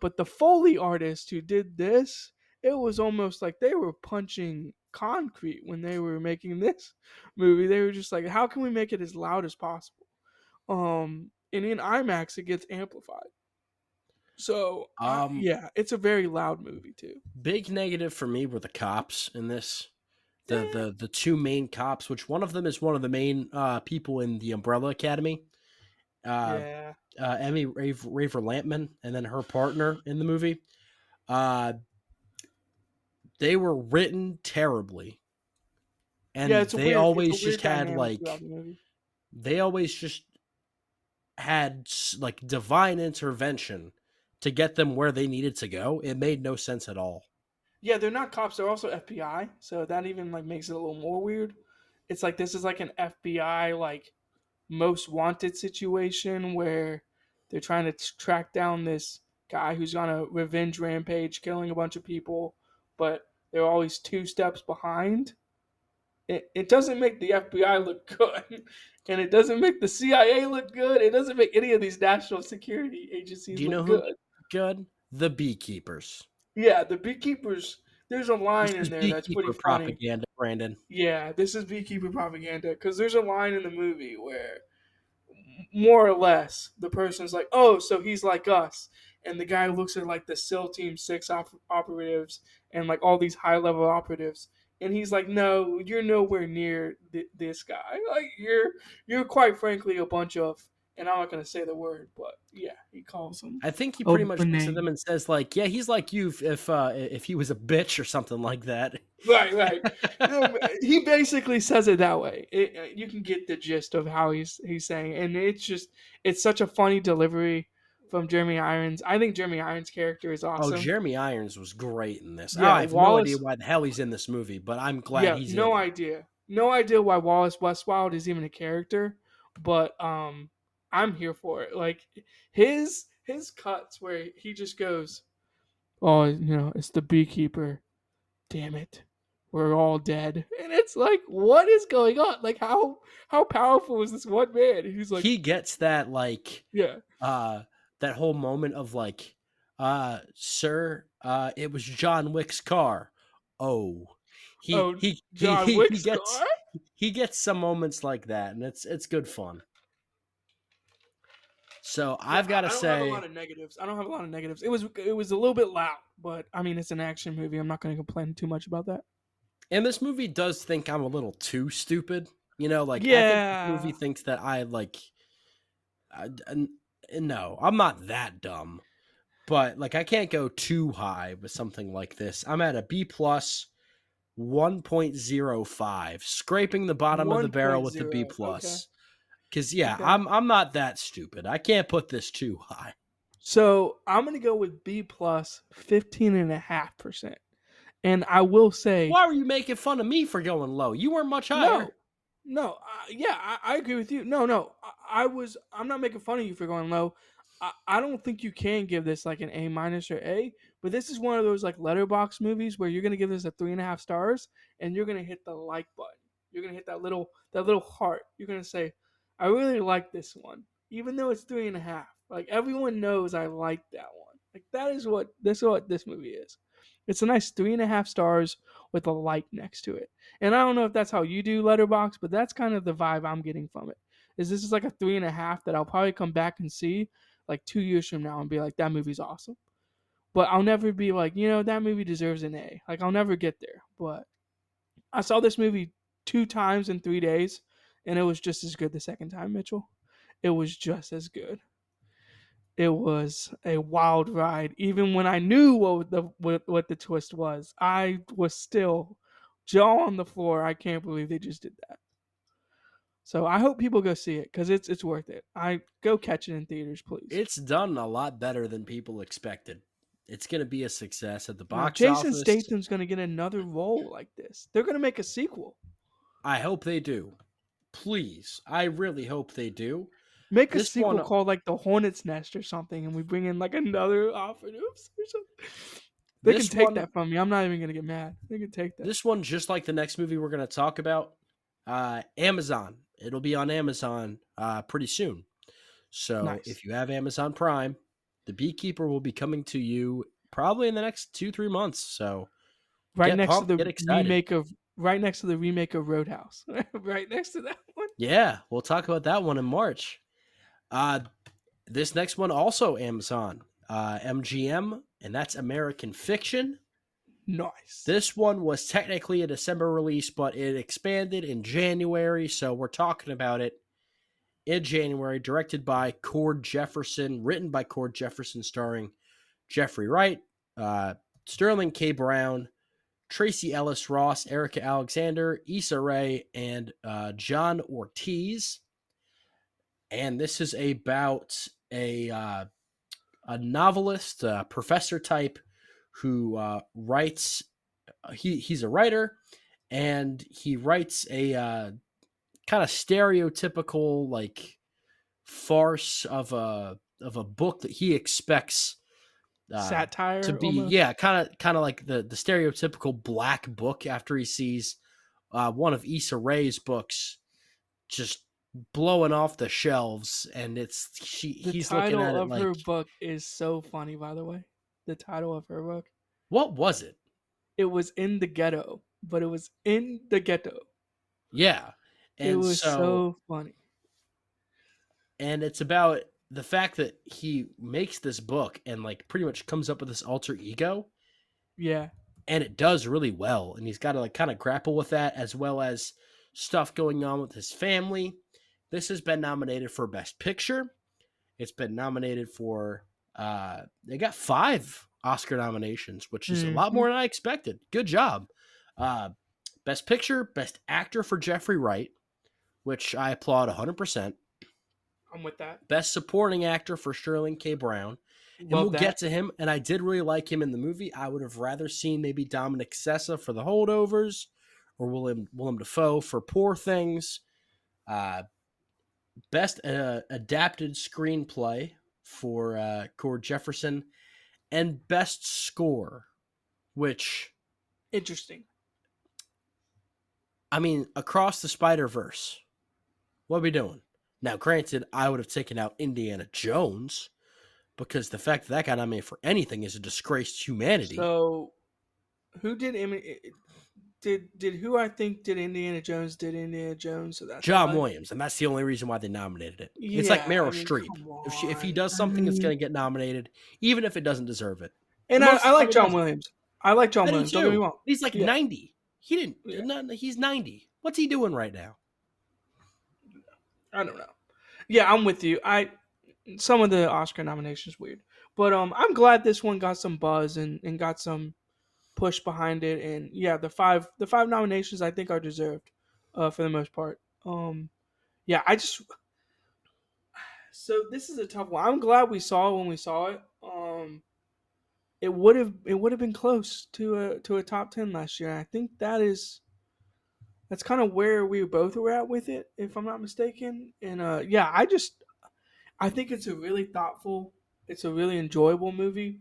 [SPEAKER 2] but the Foley artist who did this, it was almost like they were punching concrete when they were making this movie. They were just like, how can we make it as loud as possible? And in IMAX it gets amplified. So,
[SPEAKER 1] Um,
[SPEAKER 2] yeah, it's a very loud movie too.
[SPEAKER 1] Big negative for me were the cops in this. The
[SPEAKER 2] Eh,
[SPEAKER 1] the the two main cops, which one of them is one of the main people in the Umbrella Academy. Uh,
[SPEAKER 2] yeah.
[SPEAKER 1] Emmy Raver Lampman, and then her partner in the movie. Uh, they were written terribly,
[SPEAKER 2] Yeah,
[SPEAKER 1] and they
[SPEAKER 2] it's a
[SPEAKER 1] always just
[SPEAKER 2] weird
[SPEAKER 1] had
[SPEAKER 2] dynamic throughout
[SPEAKER 1] like
[SPEAKER 2] the movie.
[SPEAKER 1] they always just had like divine intervention to get them where they needed to go. It made no sense at all.
[SPEAKER 2] Yeah, they're not cops. They're also FBI. So that even like makes it a little more weird. It's like this is like an FBI like most wanted situation where they're trying to track down this guy who's on a revenge rampage, killing a bunch of people, but they're always two steps behind. It doesn't make the FBI look good, and it doesn't make the CIA look good. It doesn't make any of these national security
[SPEAKER 1] Do
[SPEAKER 2] agencies
[SPEAKER 1] you know
[SPEAKER 2] look
[SPEAKER 1] who
[SPEAKER 2] good.
[SPEAKER 1] good? The Beekeepers.
[SPEAKER 2] Yeah, the beekeepers. There's a
[SPEAKER 1] This
[SPEAKER 2] line in
[SPEAKER 1] is
[SPEAKER 2] there that's pretty
[SPEAKER 1] Beekeeper
[SPEAKER 2] funny.
[SPEAKER 1] propaganda, Brandon.
[SPEAKER 2] Yeah, this is beekeeper propaganda because there's a line in the movie where more or less the person's like, "Oh, so he's like us," and the guy looks at like the SEAL Team Six operatives and like all these high level operatives, and he's like, "No, you're nowhere near this guy. Like you're quite frankly a bunch of." And I'm not gonna say the word, but yeah, he calls them
[SPEAKER 1] I think he
[SPEAKER 2] a,
[SPEAKER 1] pretty much
[SPEAKER 2] a
[SPEAKER 1] looks at them
[SPEAKER 2] name.
[SPEAKER 1] and says like, "Yeah, he's like you if he was a bitch or something like that."
[SPEAKER 2] Right, right. He basically says it that way. You can get the gist of how he's saying, it. And it's such a funny delivery from Jeremy Irons. I think Jeremy Irons' character is
[SPEAKER 1] Oh,
[SPEAKER 2] awesome.
[SPEAKER 1] Jeremy Irons was great in this. Oh,
[SPEAKER 2] Yeah,
[SPEAKER 1] I have no idea
[SPEAKER 2] Wallace.
[SPEAKER 1] why the hell he's in this movie, but I'm glad
[SPEAKER 2] Yeah,
[SPEAKER 1] he's in
[SPEAKER 2] no
[SPEAKER 1] it.
[SPEAKER 2] idea, no idea why Wallace Westwild is even a character, but I'm here for it. Like his cuts where he just goes, "Oh, it's the beekeeper. Damn it." we're all dead. And it's like, what is going on? Like, how powerful is this one man? And he's like,
[SPEAKER 1] He gets that like
[SPEAKER 2] yeah.
[SPEAKER 1] uh that whole moment of like, sir, it was John Wick's car. Oh. He
[SPEAKER 2] Oh,
[SPEAKER 1] he he
[SPEAKER 2] John
[SPEAKER 1] he, he
[SPEAKER 2] Wick's
[SPEAKER 1] gets
[SPEAKER 2] car.
[SPEAKER 1] he gets some moments like that, and it's good fun. So
[SPEAKER 2] Yeah,
[SPEAKER 1] I've got to
[SPEAKER 2] I don't have a
[SPEAKER 1] say,
[SPEAKER 2] lot of negatives. I don't have a lot of negatives. It was a little bit loud, but I mean, it's an action movie. I'm not going to complain too much about that.
[SPEAKER 1] and this movie does think I'm a little too stupid. You know, like I think this movie
[SPEAKER 2] Yeah.
[SPEAKER 1] thinks that I like. No, I'm not that dumb, but like I can't go too high with something like this. I'm at a B plus 1.05, scraping the bottom of the barrel with the B
[SPEAKER 2] 1.0. Okay.
[SPEAKER 1] plus. Because yeah,
[SPEAKER 2] Okay.
[SPEAKER 1] I'm not that stupid. I can't put this too high.
[SPEAKER 2] So I'm gonna go with B plus 15.5%. And I will say,
[SPEAKER 1] Why were you making fun of me for going low? You weren't much higher.
[SPEAKER 2] no, no, yeah, I agree with you. No, no, I'm not making fun of you for going low. I don't think you can give this like an A minus or A, but this is one of those like letterbox movies where you're gonna give this a 3.5 stars, and you're gonna hit the like button. You're gonna hit that little heart. You're gonna say, I really like this one, even though it's 3.5. Like everyone knows I like that one. Like that is what this movie is. It's a nice 3.5 stars with a like next to it. And I don't know if that's how you do Letterbox, but that's kind of the vibe I'm getting from it. Is this is like a 3.5 that I'll probably come back and see like 2 years from now and be like, that movie's awesome. But I'll never be like, that movie deserves an A. Like I'll never get there. But I saw this movie 2 times in 3 days, and it was just as good the second time, Mitchell. It was just as good. It was a wild ride. Even when I knew what the twist was, I was still jaw on the floor. I can't believe they just did that. So I hope people go see it because it's worth it. I go catch it in theaters, please.
[SPEAKER 1] It's done a lot better than people expected. It's going to be a success at the box
[SPEAKER 2] Jason
[SPEAKER 1] office.
[SPEAKER 2] Statham's gonna get another role like this. They're gonna make a sequel.
[SPEAKER 1] I hope they do. Please. I really hope they do.
[SPEAKER 2] Make a
[SPEAKER 1] This
[SPEAKER 2] sequel
[SPEAKER 1] one
[SPEAKER 2] called like The Hornet's Nest or something, and we bring in like another Operative or something. They can
[SPEAKER 1] this
[SPEAKER 2] take
[SPEAKER 1] one
[SPEAKER 2] that from me. I'm not even gonna get mad. They can take that.
[SPEAKER 1] this one just like the next movie we're going to talk about, Amazon. It'll be on Amazon pretty soon. So
[SPEAKER 2] Nice.
[SPEAKER 1] if you have Amazon Prime, The Beekeeper will be coming to you probably in the next 2-3 months. So
[SPEAKER 2] Right
[SPEAKER 1] get
[SPEAKER 2] next to
[SPEAKER 1] pumped,
[SPEAKER 2] the
[SPEAKER 1] get excited.
[SPEAKER 2] remake of right next to the remake of Roadhouse. Right next to that one.
[SPEAKER 1] Yeah, we'll talk about that one in March. Uh, this next one also Amazon, MGM, and that's American Fiction.
[SPEAKER 2] Nice.
[SPEAKER 1] This one was technically a December release, but it expanded in January, so we're talking about it in January. Directed by Cord Jefferson, written by Cord Jefferson, starring Jeffrey Wright, uh, Sterling K. Brown, Tracy Ellis Ross, Erica Alexander, Issa Rae, and John Ortiz. And this is about a novelist, professor type, who writes. He's a writer, and he writes a kind of stereotypical like farce of a book that he expects uh, to
[SPEAKER 2] Satire
[SPEAKER 1] be,
[SPEAKER 2] almost.
[SPEAKER 1] yeah, kind of like the stereotypical black book after he sees one of Issa Rae's books just blowing off the shelves, and
[SPEAKER 2] The
[SPEAKER 1] he's looking
[SPEAKER 2] title
[SPEAKER 1] at it
[SPEAKER 2] of her
[SPEAKER 1] like,
[SPEAKER 2] book is so funny, by the way. The title of her book.
[SPEAKER 1] what was it?
[SPEAKER 2] It was in the ghetto, but it was in the ghetto.
[SPEAKER 1] Yeah.
[SPEAKER 2] It
[SPEAKER 1] And
[SPEAKER 2] was
[SPEAKER 1] so,
[SPEAKER 2] so funny.
[SPEAKER 1] and it's about the fact that he makes this book and like pretty much comes up with this alter ego,
[SPEAKER 2] Yeah.
[SPEAKER 1] and it does really well, and he's got to like kind of grapple with that as well as stuff going on with his family. This has been nominated for Best Picture. It's been nominated for they got 5 Oscar nominations, which is a lot
[SPEAKER 2] Hmm.
[SPEAKER 1] more than I expected. Good job. Uh, Best Picture, Best Actor for Jeffrey Wright, which I applaud 100%.
[SPEAKER 2] I'm with that.
[SPEAKER 1] Best Supporting Actor for Sterling K. Brown. And we'll
[SPEAKER 2] Love
[SPEAKER 1] get
[SPEAKER 2] that.
[SPEAKER 1] to him. And I did really like him in the movie. I would have rather seen maybe Dominic Sessa for The Holdovers or Willem Dafoe for Poor Things. Uh, Best Adapted Screenplay for Cord Jefferson. And Best Score, which
[SPEAKER 2] Interesting.
[SPEAKER 1] I mean, across the Spider Verse, what are we doing? Now, granted, I would have taken out Indiana Jones because the fact that that got nominated for anything is a disgrace to humanity.
[SPEAKER 2] So who did did who I think did Indiana Jones did Indiana Jones? So that's
[SPEAKER 1] John
[SPEAKER 2] odd.
[SPEAKER 1] Williams, and that's the only reason why they nominated it. It's like
[SPEAKER 2] Yeah, I
[SPEAKER 1] Meryl
[SPEAKER 2] mean,
[SPEAKER 1] Streep.
[SPEAKER 2] come
[SPEAKER 1] If he
[SPEAKER 2] on.
[SPEAKER 1] does
[SPEAKER 2] I
[SPEAKER 1] something, it's
[SPEAKER 2] mean,
[SPEAKER 1] going to get nominated, even if it doesn't deserve it.
[SPEAKER 2] and
[SPEAKER 1] And most
[SPEAKER 2] I
[SPEAKER 1] of the
[SPEAKER 2] like
[SPEAKER 1] time, it
[SPEAKER 2] John
[SPEAKER 1] doesn't.
[SPEAKER 2] Williams. I like John
[SPEAKER 1] I do
[SPEAKER 2] Williams. Don't get me
[SPEAKER 1] too.
[SPEAKER 2] wrong.
[SPEAKER 1] He's like
[SPEAKER 2] Yeah,
[SPEAKER 1] 90. He
[SPEAKER 2] yeah.
[SPEAKER 1] didn't. No, he's 90. What's he doing right now?
[SPEAKER 2] I don't know. Yeah, I'm with you. I some of the Oscar nominations weird, but I'm glad this one got some buzz and got some push behind it. And yeah, the five nominations I think are deserved, for the most part. Yeah, I just so this is a tough one. I'm glad we saw it when we saw it. It would have been close to a top 10 last year. I think that's kind of where we both were at with it, if I'm not mistaken. And yeah, I think it's a really thoughtful, it's a really enjoyable movie.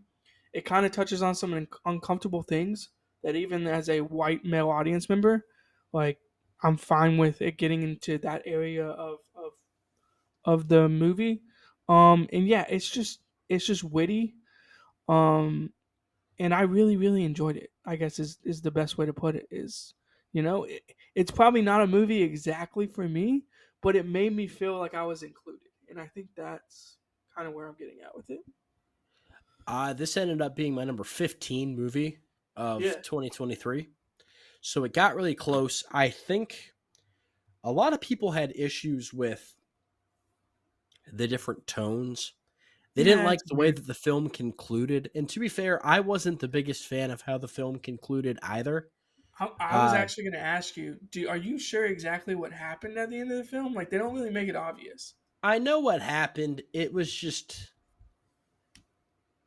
[SPEAKER 2] It kind of touches on some uncomfortable things that even as a white male audience member, like I'm fine with it getting into that area of the movie. And yeah, it's just witty. Um, and I really really enjoyed it. I guess is the best way to put it. Is it's probably not a movie exactly for me, but it made me feel like I was included, and I think that's kind of where I'm getting at with it.
[SPEAKER 1] This ended up being my number 15 movie of
[SPEAKER 2] Yeah.
[SPEAKER 1] 2023. So it got really close. I think a lot of people had issues with the different tones. They didn't
[SPEAKER 2] Yeah,
[SPEAKER 1] like
[SPEAKER 2] it's
[SPEAKER 1] the way
[SPEAKER 2] weird.
[SPEAKER 1] that the film concluded. And to be fair, I wasn't the biggest fan of how the film concluded either.
[SPEAKER 2] I was
[SPEAKER 1] Uh,
[SPEAKER 2] actually going to ask you, are you sure exactly what happened at the end of the film? Like they don't really make it obvious.
[SPEAKER 1] I know what happened. It was just,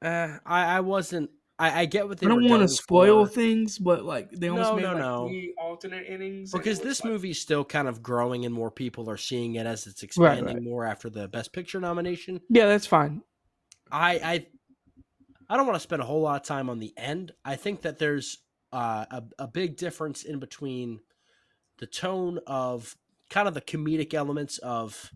[SPEAKER 1] I wasn't, I get what
[SPEAKER 2] I
[SPEAKER 1] they were
[SPEAKER 2] don't want to
[SPEAKER 1] going
[SPEAKER 2] spoil
[SPEAKER 1] for.
[SPEAKER 2] things, but like they almost
[SPEAKER 1] No,
[SPEAKER 2] made
[SPEAKER 1] no,
[SPEAKER 2] like
[SPEAKER 1] no.
[SPEAKER 2] three alternate endings, and it
[SPEAKER 1] Because
[SPEAKER 2] was
[SPEAKER 1] this
[SPEAKER 2] like
[SPEAKER 1] movie's still kind of growing and more people are seeing it as it's
[SPEAKER 2] right, right.
[SPEAKER 1] expanding more after the Best Picture nomination.
[SPEAKER 2] Yeah, that's fine.
[SPEAKER 1] I, I I don't want to spend a whole lot of time on the end. I think that there's a big difference in between the tone of kind of the comedic elements of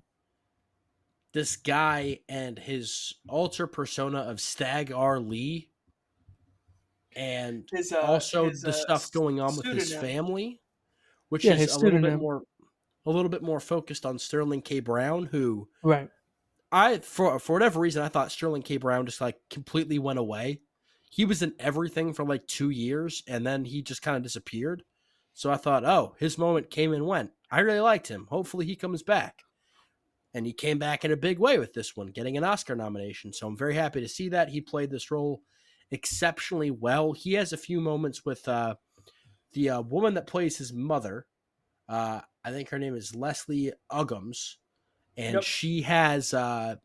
[SPEAKER 1] this guy and his alter persona of Stag R. Lee, and
[SPEAKER 2] His
[SPEAKER 1] also the stuff going on with his
[SPEAKER 2] pseudonym.
[SPEAKER 1] family, which
[SPEAKER 2] Yeah,
[SPEAKER 1] is
[SPEAKER 2] his pseudonym.
[SPEAKER 1] a little bit more focused on Sterling K. Brown, who
[SPEAKER 2] Right.
[SPEAKER 1] I for whatever reason I thought Sterling K. Brown just like completely went away. He was in everything for like 2 years and then he just kind of disappeared. So I thought, oh, his moment came and went. I really liked him. Hopefully he comes back. And he came back in a big way with this one, getting an Oscar nomination. So I'm very happy to see that. He played this role exceptionally well. He has a few moments with the woman that plays his mother. I think her name is Leslie Uggams. And
[SPEAKER 2] Yep.
[SPEAKER 1] she has I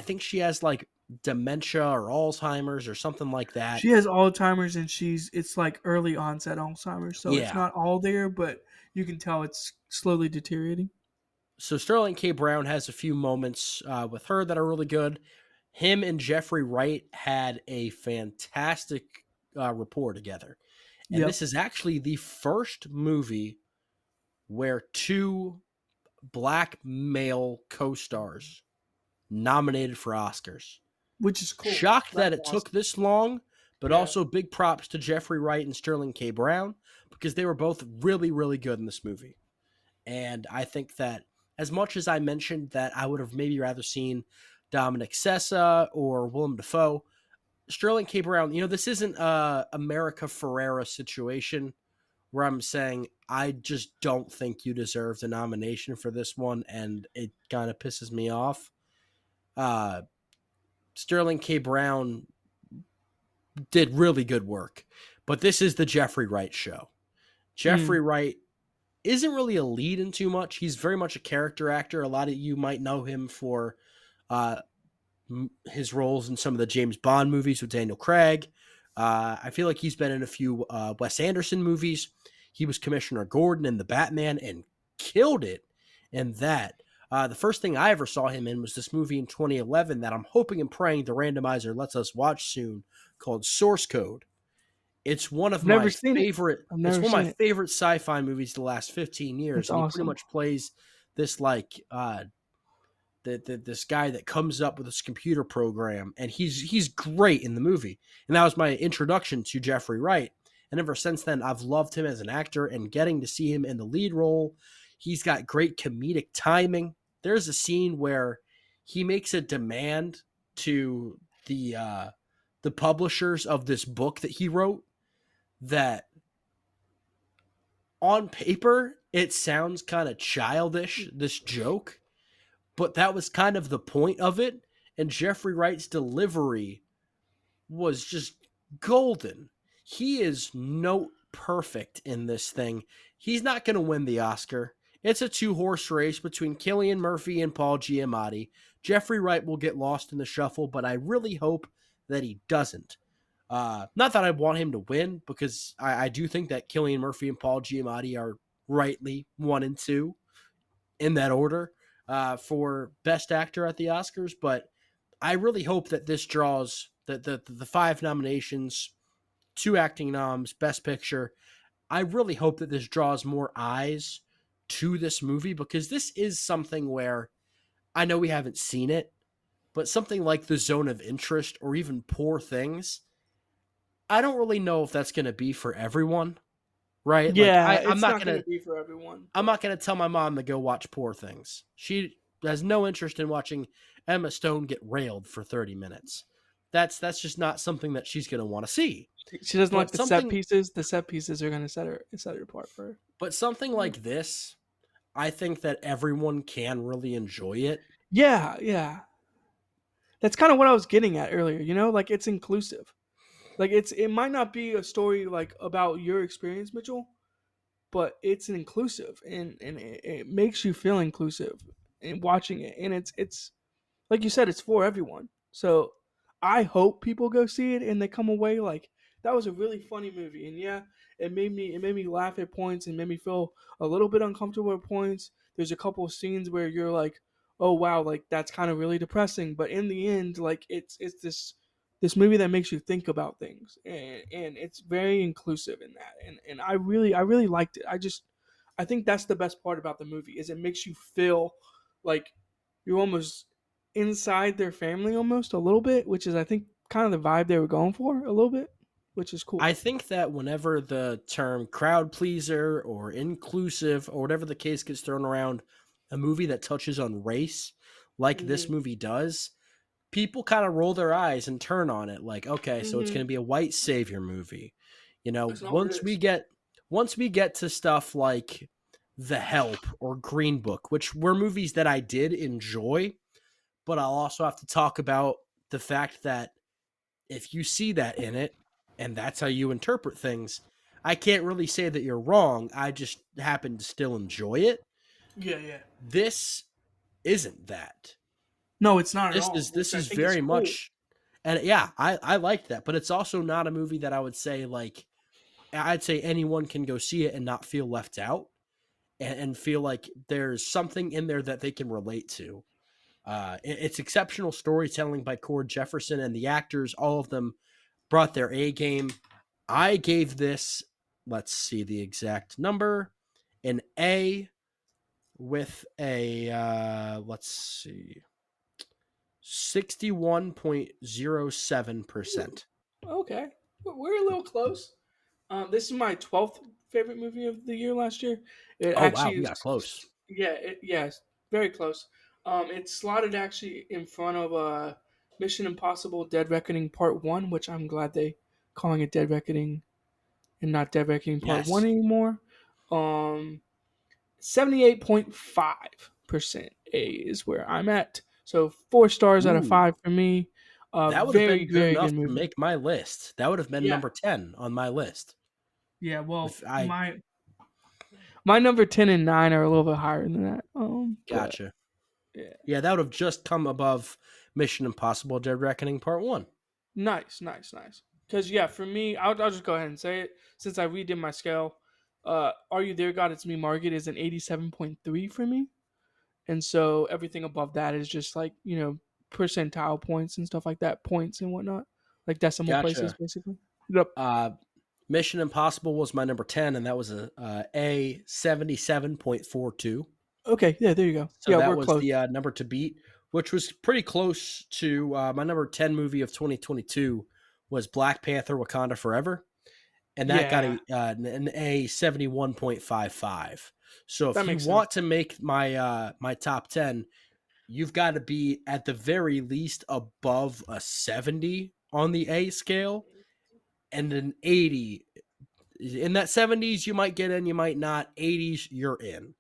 [SPEAKER 1] think she has like dementia or Alzheimer's or something like that.
[SPEAKER 2] She has Alzheimer's, and it's like early onset Alzheimer's, so it's
[SPEAKER 1] Yeah.
[SPEAKER 2] not all there, but you can tell it's slowly deteriorating.
[SPEAKER 1] So Sterling K. Brown has a few moments with her that are really good. Him and Jeffrey Wright had a fantastic rapport together. And
[SPEAKER 2] Yep.
[SPEAKER 1] this is actually the first movie where two black male co stars nominated for Oscars.
[SPEAKER 2] Which is cool.
[SPEAKER 1] Shocked
[SPEAKER 2] That's
[SPEAKER 1] that it took
[SPEAKER 2] awesome.
[SPEAKER 1] this long, but
[SPEAKER 2] Yeah.
[SPEAKER 1] also big props to Jeffrey Wright and Sterling K. Brown because they were both really, really good in this movie. And I think that as much as I mentioned that I would have maybe rather seen Dominic Sessa or Willem Dafoe, Sterling K. Brown, this isn't a America Ferrera situation where I'm saying I just don't think you deserve the nomination for this one, and it kind of pisses me off. Uh, Sterling K. Brown did really good work. But this is the Jeffrey Wright show.
[SPEAKER 2] Mm.
[SPEAKER 1] Jeffrey Wright isn't really a lead in too much. He's very much a character actor. A lot of you might know him for uh, his roles in some of the James Bond movies with Daniel Craig. I feel like he's been in a few Wes Anderson movies. He was Commissioner Gordon in The Batman and killed it in that. The first thing I ever saw him in was this movie in 2011 that I'm hoping and praying the randomizer lets us watch soon called Source Code. It's one of
[SPEAKER 2] I've never
[SPEAKER 1] my
[SPEAKER 2] seen it.
[SPEAKER 1] favorite
[SPEAKER 2] I've
[SPEAKER 1] it's
[SPEAKER 2] never
[SPEAKER 1] one of
[SPEAKER 2] seen
[SPEAKER 1] my
[SPEAKER 2] it.
[SPEAKER 1] favorite sci-fi movies the last 15 years,
[SPEAKER 2] It's
[SPEAKER 1] and he pretty
[SPEAKER 2] awesome.
[SPEAKER 1] much plays this like this guy that comes up with this computer program, and he's great in the movie. And that was my introduction to Jeffrey Wright. And ever since then, I've loved him as an actor, and getting to see him in the lead role, he's got great comedic timing. There's a scene where he makes a demand to the publishers of this book that he wrote that on paper it sounds kind of childish, this joke, but that was kind of the point of it. And Jeffrey Wright's delivery was just golden. He is note perfect in this thing. He's not going to win the Oscar. It's a two-horse race between Cillian Murphy and Paul Giamatti. Jeffrey Wright will get lost in the shuffle, but I really hope that he doesn't. Not that I want him to win, because I do think that Cillian Murphy and Paul Giamatti are rightly one and two in that order for Best Actor at the Oscars. But I really hope that this draws the five nominations, two acting noms, Best Picture. I really hope that this draws more eyes to this movie, because this is something where I know we haven't seen it, but something like The Zone of Interest or even Poor Things, I don't really know if that's going to be for everyone, right? Like
[SPEAKER 2] Yeah,
[SPEAKER 1] I'm
[SPEAKER 2] it's
[SPEAKER 1] not
[SPEAKER 2] not
[SPEAKER 1] going
[SPEAKER 2] going
[SPEAKER 1] to
[SPEAKER 2] to be for everyone,
[SPEAKER 1] I'm
[SPEAKER 2] but
[SPEAKER 1] not going to tell my mom to go watch Poor Things. She has no interest in watching Emma Stone get railed for 30 minutes. That's just not something that she's going to want to see.
[SPEAKER 2] she doesn't like
[SPEAKER 1] But
[SPEAKER 2] the set
[SPEAKER 1] something
[SPEAKER 2] pieces. The set pieces are going to set her apart for her.
[SPEAKER 1] but something
[SPEAKER 2] Yeah,
[SPEAKER 1] like this, I think that everyone can really enjoy it.
[SPEAKER 2] yeah. Yeah. That's kind of what I was getting at earlier. Like it's inclusive. Like it might not be a story like about your experience, Mitchell, but it's inclusive and it makes you feel inclusive in watching it, and it's like you said, it's for everyone. So I hope people go see it and they come away like that was a really funny movie. And yeah, it made me laugh at points and made me feel a little bit uncomfortable at points. There's a couple of scenes where you're like, oh wow, like that's kind of really depressing. But in the end, like it's this movie that makes you think about things, and it's very inclusive in that. And I really liked it. I think that's the best part about the movie is it makes you feel like you're almost inside their family almost a little bit, which is I think kind of the vibe they were going for a little bit, which is cool.
[SPEAKER 1] I think that whenever the term crowd pleaser or inclusive or whatever the case gets thrown around a movie that touches on race like this
[SPEAKER 2] Hmm.
[SPEAKER 1] movie does, people kind of roll their eyes and turn on it like, okay, so it's
[SPEAKER 2] Hmm.
[SPEAKER 1] going to be a white savior movie. You know,
[SPEAKER 2] That's not what it is.
[SPEAKER 1] once we get to stuff like The Help or Green Book, which were movies that I did enjoy, but I'll also have to talk about the fact that if you see that in it and that's how you interpret things, I can't really say that you're wrong. I just happen to still enjoy it.
[SPEAKER 2] Yeah, yeah.
[SPEAKER 1] This isn't that.
[SPEAKER 2] No, it's not at
[SPEAKER 1] This
[SPEAKER 2] all,
[SPEAKER 1] is
[SPEAKER 2] which
[SPEAKER 1] this
[SPEAKER 2] I
[SPEAKER 1] is
[SPEAKER 2] think is
[SPEAKER 1] very
[SPEAKER 2] cool.
[SPEAKER 1] much, and yeah, I like that, but it's also not a movie that I would say like I'd say anyone can go see it and not feel left out, and feel like there's something in there that they can relate to. It's exceptional storytelling by Cord Jefferson, and the actors, all of them, brought their A game. I gave this, let's see the exact number, an A with a let's see, 61.07%.
[SPEAKER 2] Okay, we're a little close. This is my 12th favorite movie of the year last year. It
[SPEAKER 1] Oh wow,
[SPEAKER 2] actually
[SPEAKER 1] we got
[SPEAKER 2] is,
[SPEAKER 1] close.
[SPEAKER 2] yeah, yes, very close. It's slotted actually in front of Mission Impossible: Dead Reckoning Part One, which I'm glad they calling it Dead Reckoning and not Dead Reckoning Part One
[SPEAKER 1] Yes.
[SPEAKER 2] anymore. 78.5% A is where I'm at. So 4 stars out of
[SPEAKER 1] Ooh,
[SPEAKER 2] 5 for me.
[SPEAKER 1] that would have
[SPEAKER 2] Very
[SPEAKER 1] been good
[SPEAKER 2] very
[SPEAKER 1] enough
[SPEAKER 2] good
[SPEAKER 1] to
[SPEAKER 2] movie.
[SPEAKER 1] make my list. That would have been
[SPEAKER 2] Yeah,
[SPEAKER 1] number 10 on my list.
[SPEAKER 2] yeah. Well,
[SPEAKER 1] If I
[SPEAKER 2] my number 10 and 9 are a little bit higher than that. But
[SPEAKER 1] Gotcha.
[SPEAKER 2] yeah,
[SPEAKER 1] Yeah, that would have just come above Mission Impossible Dead Reckoning Part 1.
[SPEAKER 2] nice, nice, nice. Because yeah, for me, I'll just go ahead and say it since I redid my scale. Are You There, God? It's Me, Margaret is an 87.3 for me, and so everything above that is just like percentile points and stuff like that, points and whatnot, like decimal places
[SPEAKER 1] Gotcha.
[SPEAKER 2] basically. Yep.
[SPEAKER 1] Mission Impossible was my number 10, and that was a 77.42.
[SPEAKER 2] Okay, yeah, there you go.
[SPEAKER 1] So
[SPEAKER 2] Yeah,
[SPEAKER 1] that
[SPEAKER 2] we're
[SPEAKER 1] was
[SPEAKER 2] close.
[SPEAKER 1] the number to beat, which was pretty close to my number 10 movie of 2022 was Black Panther Wakanda Forever. And that got
[SPEAKER 2] Yeah,
[SPEAKER 1] an A 71.55. So
[SPEAKER 2] that
[SPEAKER 1] if you
[SPEAKER 2] makes sense.
[SPEAKER 1] want to make my top 10, you've got to be at the very least above a 70 on the A scale and an 80. In that 70s, you might get in, you might not. 80s, you're in.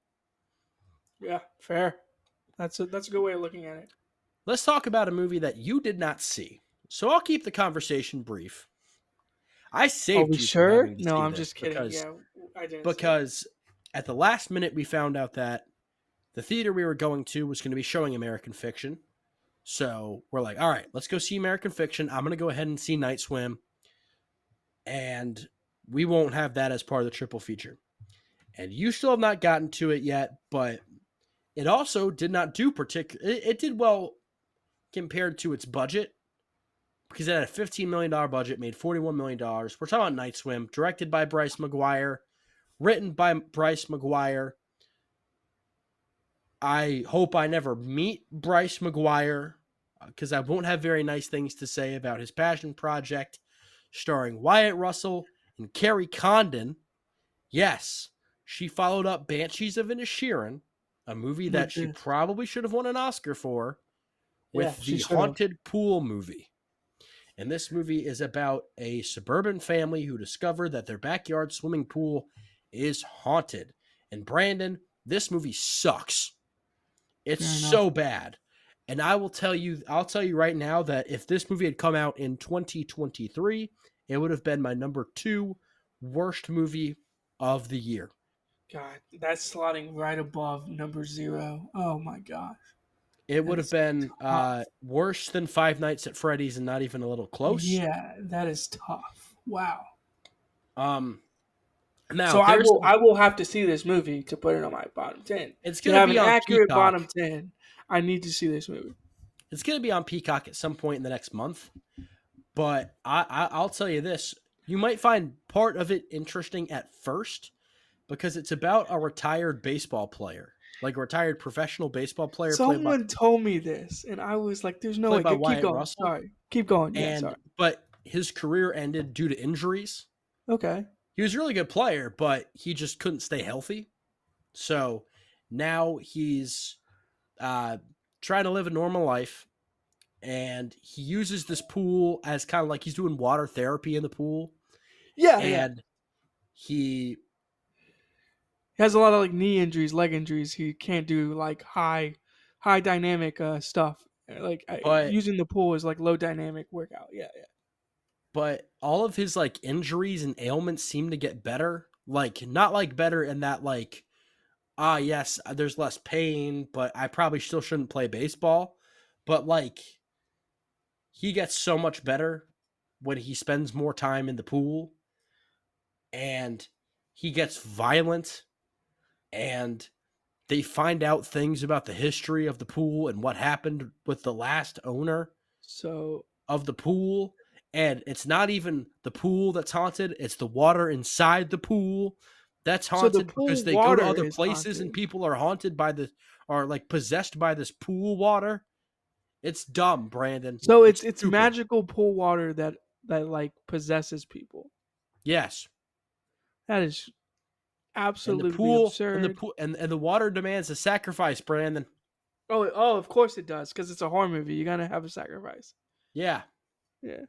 [SPEAKER 2] Yeah, fair. That's a good way of looking at it.
[SPEAKER 1] Let's talk about a movie that you did not see. So I'll keep the conversation brief. I
[SPEAKER 2] Are we
[SPEAKER 1] saved you from
[SPEAKER 2] sure?
[SPEAKER 1] having to
[SPEAKER 2] No,
[SPEAKER 1] see
[SPEAKER 2] I'm
[SPEAKER 1] this
[SPEAKER 2] just kidding. Yeah, I didn't see it.
[SPEAKER 1] because at the last minute we found out that the theater we were going to was going to be showing American Fiction. So we're like, all right, let's go see American Fiction. I'm going to go ahead and see Night Swim, and we won't have that as part of the triple feature. And you still have not gotten to it yet, but it also did not do particular. It did well compared to its budget because it had a $15 million budget, made $41 million. We're talking about Night Swim, directed by Bryce McGuire, written by Bryce McGuire. I hope I never meet Bryce McGuire because I won't have very nice things to say about his passion project, starring Wyatt Russell and Carrie Condon. Yes, she followed up Banshees of Inisherin, a movie that
[SPEAKER 2] With
[SPEAKER 1] she
[SPEAKER 2] this,
[SPEAKER 1] probably should have won an Oscar for,
[SPEAKER 2] yeah,
[SPEAKER 1] with
[SPEAKER 2] she
[SPEAKER 1] the
[SPEAKER 2] should have.
[SPEAKER 1] Haunted Pool movie. And this movie is about a suburban family who discover that their backyard swimming pool is haunted. And Brandon, this movie sucks. It's
[SPEAKER 2] Fair enough.
[SPEAKER 1] so bad. And I'll tell you right now that if this movie had come out in 2023, it would have been my number 2 worst movie of the year.
[SPEAKER 2] God, that's slotting right above number 0. Oh my gosh,
[SPEAKER 1] It
[SPEAKER 2] that
[SPEAKER 1] would have
[SPEAKER 2] is
[SPEAKER 1] been
[SPEAKER 2] tough.
[SPEAKER 1] worse than Five Nights at Freddy's and not even a little close.
[SPEAKER 2] Yeah, that is tough. Wow.
[SPEAKER 1] Um, now
[SPEAKER 2] So
[SPEAKER 1] there's
[SPEAKER 2] I will have to see this movie to put it on my bottom 10.
[SPEAKER 1] it's
[SPEAKER 2] To
[SPEAKER 1] gonna
[SPEAKER 2] have
[SPEAKER 1] be
[SPEAKER 2] an
[SPEAKER 1] on
[SPEAKER 2] accurate
[SPEAKER 1] Peacock.
[SPEAKER 2] bottom 10, I need to see this movie.
[SPEAKER 1] It's gonna be on Peacock at some point in the next month. But I'll tell you this: you might find part of it interesting at first because it's about a retired baseball player, like a retired professional baseball player
[SPEAKER 2] Someone told me this, and I was like, "There's no way."
[SPEAKER 1] played by
[SPEAKER 2] Keep
[SPEAKER 1] Wyatt
[SPEAKER 2] going.
[SPEAKER 1] Russell,
[SPEAKER 2] Sorry. Keep going. Yeah.
[SPEAKER 1] and
[SPEAKER 2] Sorry.
[SPEAKER 1] but his career ended due to injuries.
[SPEAKER 2] Okay.
[SPEAKER 1] He was a really good player, but he just couldn't stay healthy. So now he's uh, trying to live a normal life, and he uses this pool as kind of like he's doing water therapy in the pool,
[SPEAKER 2] Yeah. Yeah.
[SPEAKER 1] and he
[SPEAKER 2] He has a lot of like knee injuries, leg injuries. He can't do like high dynamic stuff. Like
[SPEAKER 1] but
[SPEAKER 2] using the pool is like low dynamic workout. Yeah. Yeah.
[SPEAKER 1] but all of his like injuries and ailments seem to get better. Like not like better in that like yes, there's less pain, but I probably still shouldn't play baseball. But like he gets so much better when he spends more time in the pool and he gets violent and they find out things about the history of the pool and what happened with the last owner
[SPEAKER 2] So
[SPEAKER 1] of the pool. And it's not even the pool that's haunted, it's the water inside the pool that's
[SPEAKER 2] so the
[SPEAKER 1] haunted because
[SPEAKER 2] pool
[SPEAKER 1] they go to
[SPEAKER 2] water
[SPEAKER 1] other
[SPEAKER 2] is
[SPEAKER 1] places and
[SPEAKER 2] haunted.
[SPEAKER 1] people are haunted by the are like possessed by this pool water. It's dumb, Brandon.
[SPEAKER 2] So
[SPEAKER 1] It's
[SPEAKER 2] it's
[SPEAKER 1] stupid.
[SPEAKER 2] magical pool water that like possesses people.
[SPEAKER 1] Yes.
[SPEAKER 2] That is
[SPEAKER 1] And the
[SPEAKER 2] absolutely
[SPEAKER 1] pool
[SPEAKER 2] absurd.
[SPEAKER 1] and the water demands a sacrifice, Brandon.
[SPEAKER 2] Oh, of course it does, because it's a horror movie. You're gonna have a sacrifice.
[SPEAKER 1] Yeah.
[SPEAKER 2] Yeah.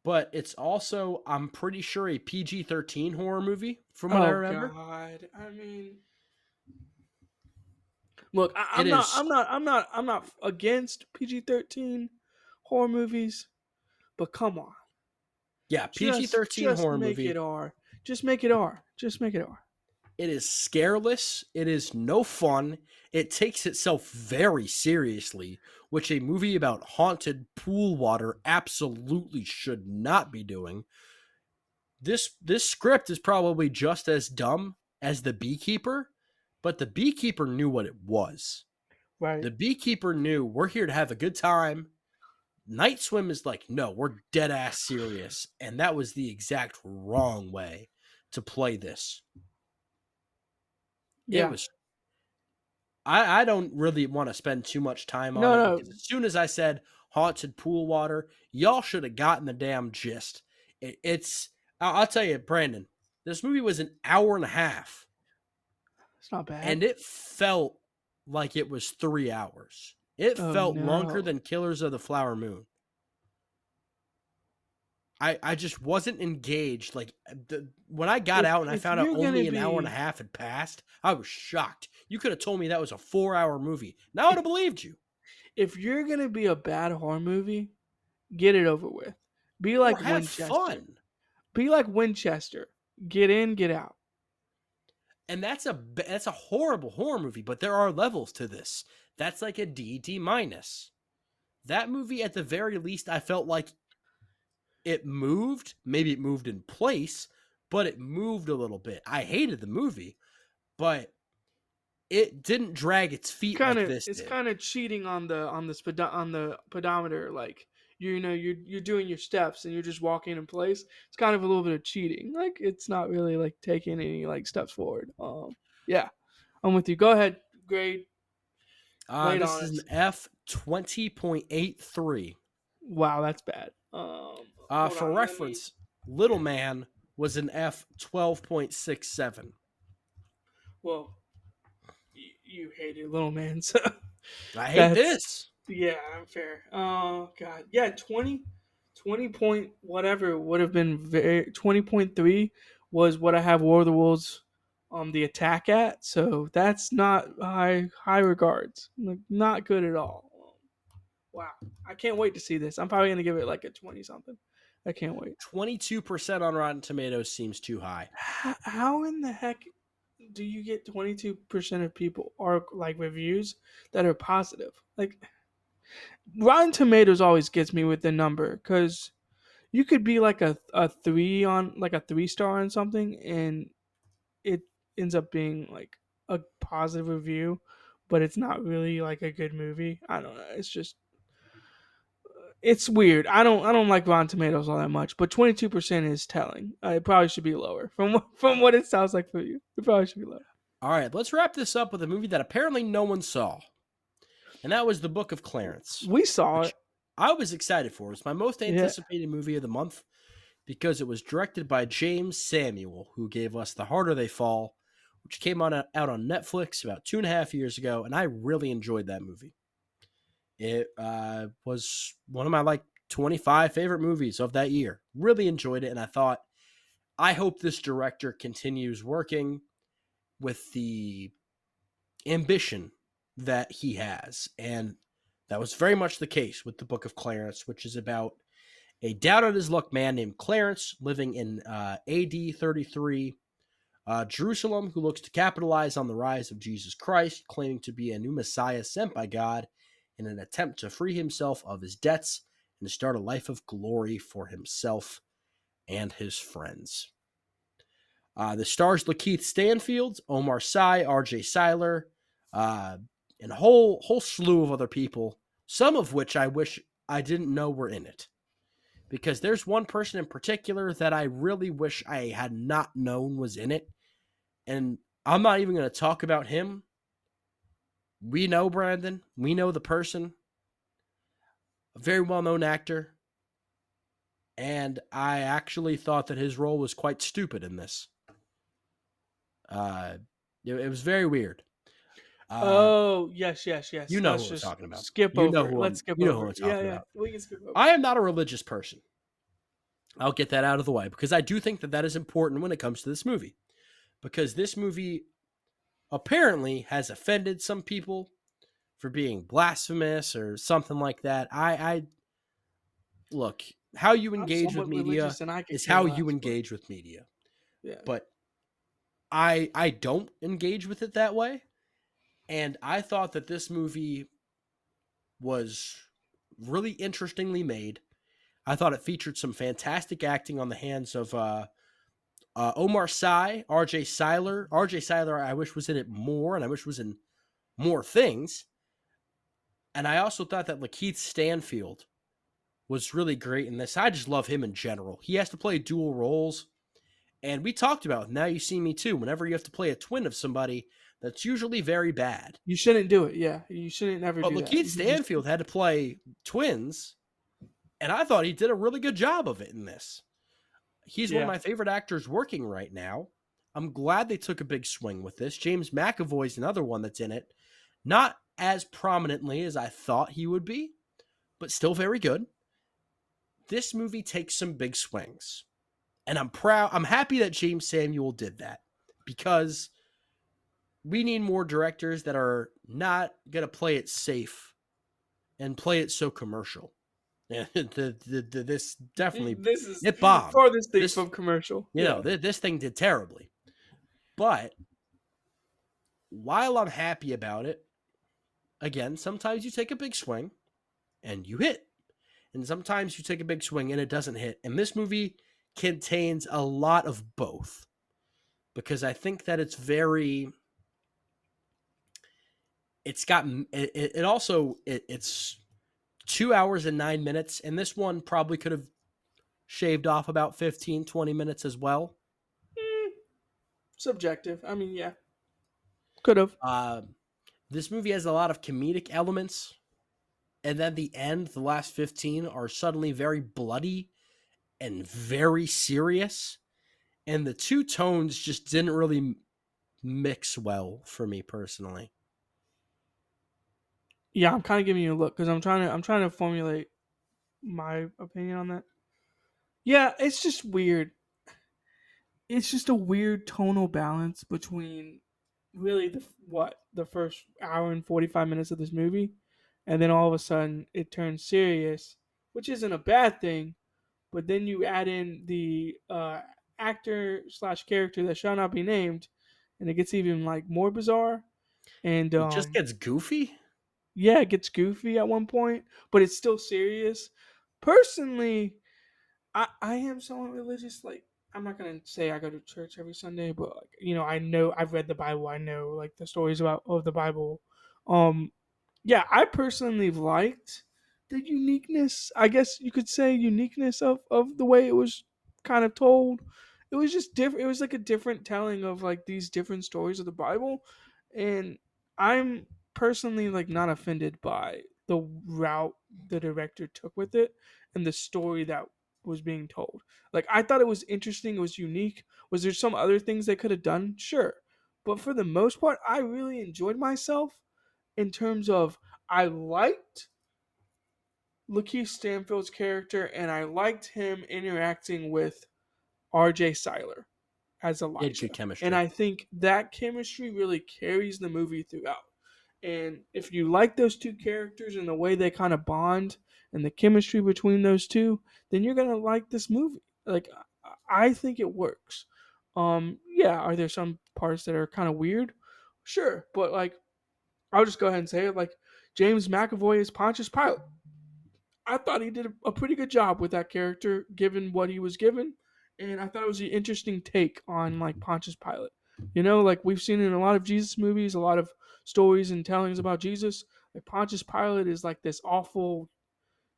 [SPEAKER 1] But it's also, I'm pretty sure, a PG-13 horror movie, from what I
[SPEAKER 2] Oh
[SPEAKER 1] remember.
[SPEAKER 2] God. I mean, look,
[SPEAKER 1] It is,
[SPEAKER 2] I'm not against PG-13 horror movies, but come on,
[SPEAKER 1] yeah, PG-13
[SPEAKER 2] just
[SPEAKER 1] horror
[SPEAKER 2] make it
[SPEAKER 1] movie.
[SPEAKER 2] R. Just make it R. Just make it R.
[SPEAKER 1] It is scareless. It is no fun. It takes itself very seriously, which a movie about haunted pool water absolutely should not be doing. This script is probably just as dumb as The Beekeeper, but The Beekeeper knew what it was.
[SPEAKER 2] Right.
[SPEAKER 1] The Beekeeper knew we're here to have a good time. Night Swim is like, no, we're dead ass serious. And that was the exact wrong way to play this. It
[SPEAKER 2] Yeah.
[SPEAKER 1] was, I don't really want to spend too much time on
[SPEAKER 2] No,
[SPEAKER 1] it because
[SPEAKER 2] no.
[SPEAKER 1] as soon as I said haunted pool water, y'all should have gotten the damn gist. It's, I'll tell you, Brandon, this movie was an hour and a half
[SPEAKER 2] It's not bad.
[SPEAKER 1] and it felt like it was 3 hours. It
[SPEAKER 2] Oh
[SPEAKER 1] felt longer
[SPEAKER 2] no.
[SPEAKER 1] than Killers of the Flower Moon. I just wasn't engaged. Like when I got out and I
[SPEAKER 2] If
[SPEAKER 1] found out
[SPEAKER 2] you're gonna
[SPEAKER 1] only an hour and a
[SPEAKER 2] be
[SPEAKER 1] half had passed, I was shocked. You could have told me that was a 4 hour movie. Now I'd have believed you.
[SPEAKER 2] if you're gonna be a bad horror movie, get it over with. Be
[SPEAKER 1] Or
[SPEAKER 2] like
[SPEAKER 1] have
[SPEAKER 2] Winchester.
[SPEAKER 1] fun.
[SPEAKER 2] Be like Winchester. Get in, get out.
[SPEAKER 1] And that's a horrible horror movie, but there are levels to this. That's like a D minus. That movie, at the very least, I felt like it moved. Maybe it moved in place, but it moved a little bit. I hated the movie, but it didn't drag its feet like this
[SPEAKER 2] It's
[SPEAKER 1] did.
[SPEAKER 2] kind of cheating on on the pedometer. Like you're doing your steps and you're just walking in place. It's kind of a little bit of cheating. Like it's not really like taking any like steps forward. Yeah, I'm with you. Go ahead, grade, lay it
[SPEAKER 1] This
[SPEAKER 2] on
[SPEAKER 1] is an
[SPEAKER 2] us.
[SPEAKER 1] F 20.83.
[SPEAKER 2] Wow, that's bad. Hold
[SPEAKER 1] For
[SPEAKER 2] on, let me.
[SPEAKER 1] reference, Little Man was an F 12.67.
[SPEAKER 2] Well, you hated Little Man, so
[SPEAKER 1] I hate
[SPEAKER 2] that's
[SPEAKER 1] this.
[SPEAKER 2] yeah, I'm fair. Oh god, yeah, 20 point whatever would have been 20.3 was what I have War of the Worlds the attack at, so that's not high regards. Like, not good at all. Wow, I can't wait to see this. I'm probably gonna give it like a 20 something. I can't wait.
[SPEAKER 1] 22% on Rotten Tomatoes seems too high.
[SPEAKER 2] How in the heck do you get 22% of people are like reviews that are positive? Like Rotten Tomatoes always gets me with the number because you could be like a three on like a 3 star on something and it ends up being like a positive review, but it's not really like a good movie. I don't know. It's just it's weird. I don't like Rotten Tomatoes all that much, but 22% is telling. It probably should be lower from what it sounds like for you. It probably should be lower.
[SPEAKER 1] All right, let's wrap this up with a movie that apparently no one saw, and that was The Book of Clarence,
[SPEAKER 2] We saw
[SPEAKER 1] which
[SPEAKER 2] it.
[SPEAKER 1] I was excited for. It's my most
[SPEAKER 2] Yeah.
[SPEAKER 1] anticipated movie of the month because it was directed by James Samuel, who gave us The Harder They Fall, which came out on Netflix about 2.5 years ago, and I really enjoyed that movie. It was one of my like 25 favorite movies of that year. Really enjoyed it, and I thought, I hope this director continues working with the ambition that he has. And that was very much the case with the Book of Clarence, which is about a down on his luck man named Clarence living in AD 33 Jerusalem, who looks to capitalize on the rise of Jesus Christ, claiming to be a new Messiah sent by God in an attempt to free himself of his debts and to start a life of glory for himself and his friends. The stars Lakeith Stanfield, Omar Sy, R.J. Seiler, uh, and a whole slew of other people, some of which I wish I didn't know were in it. Because there's one person in particular that I really wish I had not known was in it. And I'm not even going to talk about him. We know Brandon. We know the person. A very well known actor. And I actually thought that his role was quite stupid in this. Uh, it was very weird. Uh,
[SPEAKER 2] Oh, yes, yes,
[SPEAKER 1] you
[SPEAKER 2] yes.
[SPEAKER 1] know
[SPEAKER 2] Let's
[SPEAKER 1] who I'm
[SPEAKER 2] just
[SPEAKER 1] talking about.
[SPEAKER 2] skip over it. Let's skip
[SPEAKER 1] You know who
[SPEAKER 2] over
[SPEAKER 1] I'm
[SPEAKER 2] it. Yeah,
[SPEAKER 1] talking
[SPEAKER 2] yeah.
[SPEAKER 1] about.
[SPEAKER 2] We can skip over
[SPEAKER 1] I am not a religious person. I'll get that out of the way because I do think that that is important when it comes to this movie. Because this movie apparently has offended some people for being blasphemous or something like that. I look, how you
[SPEAKER 2] I'm
[SPEAKER 1] engage with
[SPEAKER 2] somewhat
[SPEAKER 1] media
[SPEAKER 2] religious and I could
[SPEAKER 1] is
[SPEAKER 2] care
[SPEAKER 1] how you
[SPEAKER 2] less, but
[SPEAKER 1] engage with media.
[SPEAKER 2] yeah.
[SPEAKER 1] But I don't engage with it that way. And I thought that this movie was really interestingly made. I thought it featured some fantastic acting on the hands of Omar Sy, R.J. Seiler. R.J. Seiler, I wish was in it more, and I wish was in more things. And I also thought that Lakeith Stanfield was really great in this. I just love him in general. He has to play dual roles. And we talked about Now You See Me Too. Whenever you have to play a twin of somebody, that's usually very bad.
[SPEAKER 2] You shouldn't do it. Yeah, you shouldn't never
[SPEAKER 1] But
[SPEAKER 2] do that.
[SPEAKER 1] Lakeith
[SPEAKER 2] You should just
[SPEAKER 1] Stanfield had to play twins, and I thought he did a really good job of it in this. He's one of
[SPEAKER 2] yeah.
[SPEAKER 1] my favorite actors working right now. I'm glad they took a big swing with this. James McAvoy's another one that's in it. Not as prominently as I thought he would be, but still very good. This movie takes some big swings. And I'm proud. I'm happy that James Samuel did that because we need more directors that are not going to play it safe and play it so commercial. And this definitely
[SPEAKER 2] This is
[SPEAKER 1] it bombed.
[SPEAKER 2] farthest thing
[SPEAKER 1] This
[SPEAKER 2] from commercial.
[SPEAKER 1] you know
[SPEAKER 2] Yeah.
[SPEAKER 1] this thing did terribly. But while I'm happy about it, again, sometimes you take a big swing and you hit, and sometimes you take a big swing and it doesn't hit. And this movie contains a lot of both because I think that it's got it also it's 2 hours and 9 minutes, and this one probably could have shaved off about 15-20 minutes as well.
[SPEAKER 2] Mm, subjective. I mean, yeah, could have.
[SPEAKER 1] uh, this movie has a lot of comedic elements, and then the last 15 are suddenly very bloody and very serious, and the two tones just didn't really mix well for me personally.
[SPEAKER 2] Yeah, I'm kind of giving you a look because I'm trying to formulate my opinion on that. Yeah, it's just weird. It's just a weird tonal balance between really the first hour and 45 minutes of this movie, and then all of a sudden it turns serious, which isn't a bad thing. But then you add in the actor slash character that shall not be named, and it gets even like more bizarre. And
[SPEAKER 1] It just gets goofy.
[SPEAKER 2] yeah, it gets goofy at one point, but it's still serious. Personally, I am somewhat religious. Like, I'm not gonna say I go to church every Sunday, but like, I know I've read the Bible. I know like the stories about of the Bible. Um, yeah, I personally liked the uniqueness. I guess you could say uniqueness of the way it was kind of told. It was just different. It was like a different telling of like these different stories of the Bible, and I'm personally like not offended by the route the director took with it and the story that was being told. Like I thought it was interesting, it was unique. Was there some other things they could have done? Sure. But for the most part, I really enjoyed myself in terms of I liked Lakeith Stanfield's character and I liked him interacting with RJ Seiler as
[SPEAKER 1] It's good
[SPEAKER 2] Elijah. And
[SPEAKER 1] chemistry.
[SPEAKER 2] I think that chemistry really carries the movie throughout. And if you like those two characters and the way they kind of bond and the chemistry between those two, then you're gonna like this movie. Like I think it works. Yeah, are there some parts that are kind of weird? Sure, but like I'll just go ahead and say it. Like James McAvoy is Pontius Pilate. I thought he did a pretty good job with that character, given what he was given, and I thought it was an interesting take on like Pontius Pilate. Like we've seen in a lot of Jesus movies, a lot of stories and tellings about Jesus. Like Pontius Pilate is like this awful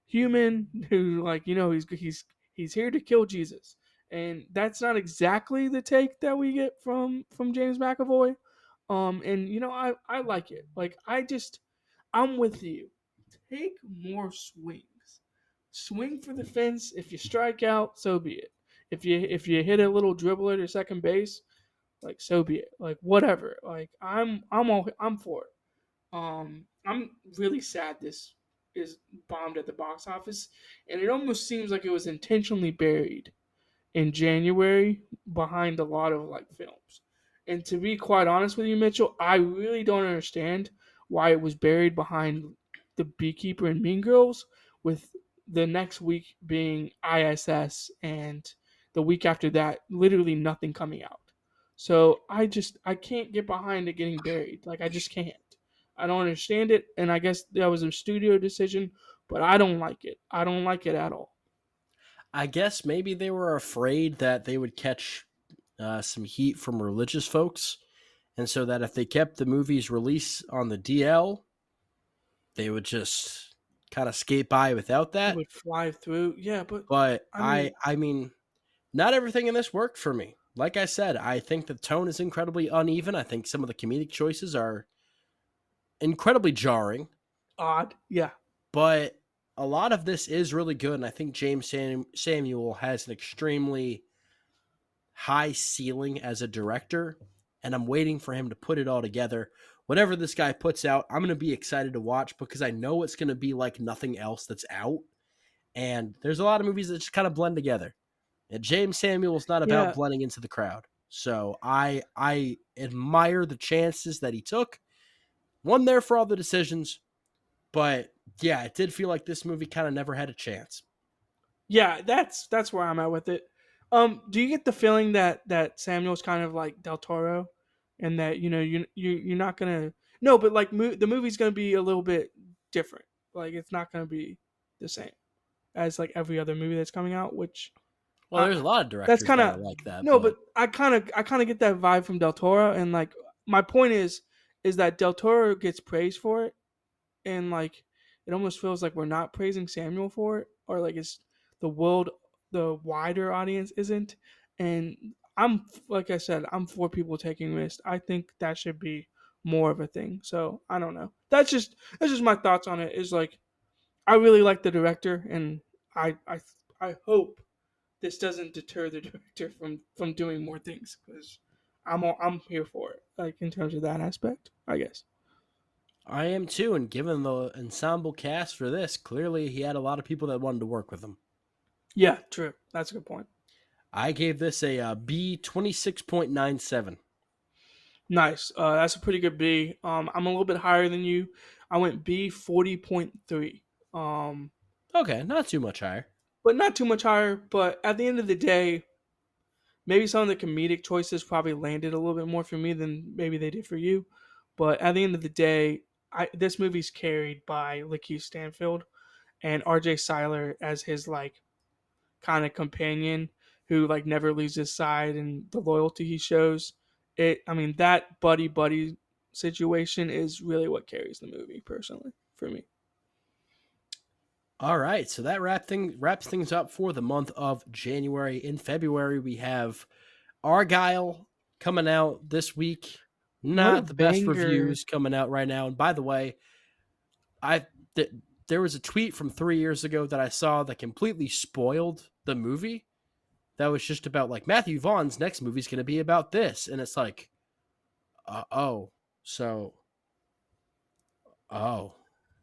[SPEAKER 2] human who, like, he's here to kill Jesus, and that's not exactly the take that we get from James McAvoy. And I like it. Like I'm with you. Take more swings. Swing for the fence. If you strike out, so be it. If you hit a little dribbler to second base, like so be it. Like whatever. Like I'm for it. I'm really sad this is bombed at the box office, and it almost seems like it was intentionally buried in January behind a lot of like films. And to be quite honest with you, Mitchell, I really don't understand why it was buried behind the Beekeeper and Mean Girls, with the next week being ISS and the week after that literally nothing coming out. So I can't get behind it getting buried. Like I just can't. I don't understand it, and I guess that was a studio decision, but I don't like it. I don't like it at all.
[SPEAKER 1] I guess maybe they were afraid that they would catch some heat from religious folks, and so that if they kept the movie's release on the DL, they would just kind of skate by without
[SPEAKER 2] It
[SPEAKER 1] that.
[SPEAKER 2] would fly through. Yeah, but
[SPEAKER 1] But
[SPEAKER 2] I
[SPEAKER 1] I
[SPEAKER 2] mean,
[SPEAKER 1] I mean, not everything in this worked for me. Like I said, I think the tone is incredibly uneven. I think some of the comedic choices are incredibly jarring,
[SPEAKER 2] odd. Yeah.
[SPEAKER 1] but a lot of this is really good. And I think Samuel has an extremely high ceiling as a director. And I'm waiting for him to put it all together. Whatever this guy puts out, I'm going to be excited to watch because I know it's going to be like nothing else that's out. And there's a lot of movies that just kind of blend together. And James Samuel's not about
[SPEAKER 2] Yeah.
[SPEAKER 1] blending into the crowd. So I admire the chances that he took. One there for all the decisions, but yeah, it did feel like this movie kind of never had a chance.
[SPEAKER 2] Yeah, that's where I'm at with it. Do you get the feeling that Samuel's kind of like Del Toro, and that you're not gonna no, but like the movie's gonna be a little bit different. Like it's not gonna be the same as like every other movie that's coming out. Which
[SPEAKER 1] Well,
[SPEAKER 2] I
[SPEAKER 1] there's a lot of
[SPEAKER 2] that's
[SPEAKER 1] directors
[SPEAKER 2] kind
[SPEAKER 1] that are
[SPEAKER 2] of
[SPEAKER 1] like that,
[SPEAKER 2] no,
[SPEAKER 1] but
[SPEAKER 2] but I kind of get that vibe from Del Toro, and like my point is that Del Toro gets praised for it, and like it almost feels like we're not praising Samuel for it, or like it's the world, the wider audience isn't. And I'm like I said, I'm for people taking risks. I think that should be more of a thing. So I don't know. That's just my thoughts on it. Is like I really like the director, and I I hope this doesn't deter the director from doing more things because I'm here for it. Like in terms of that aspect, I guess.
[SPEAKER 1] I am too. And given the ensemble cast for this, clearly he had a lot of people that wanted to work with him.
[SPEAKER 2] Yeah, true. That's a good point.
[SPEAKER 1] I gave this a B 26.97.
[SPEAKER 2] Nice. That's a pretty good B. I'm a little bit higher than you. I went B 40.3. Um,
[SPEAKER 1] Okay, not too much higher.
[SPEAKER 2] but not too much higher. But at the end of the day, maybe some of the comedic choices probably landed a little bit more for me than maybe they did for you. But at the end of the day, this movie's carried by Lakeith Stanfield and R.J. Seiler as his like kind of companion who like never leaves his side, and the loyalty he shows. I mean, that buddy situation is really what carries the movie personally for me.
[SPEAKER 1] All right, so that wraps things up for the month of January. In February, we have Argyle coming out this week.
[SPEAKER 2] What a
[SPEAKER 1] Not the best
[SPEAKER 2] banger.
[SPEAKER 1] reviews coming out right now. And by the way, I th- there was a tweet from 3 years ago that I saw that completely spoiled the movie. That was just about like Matthew Vaughn's next movie is going to be about this, and it's like, oh, so oh,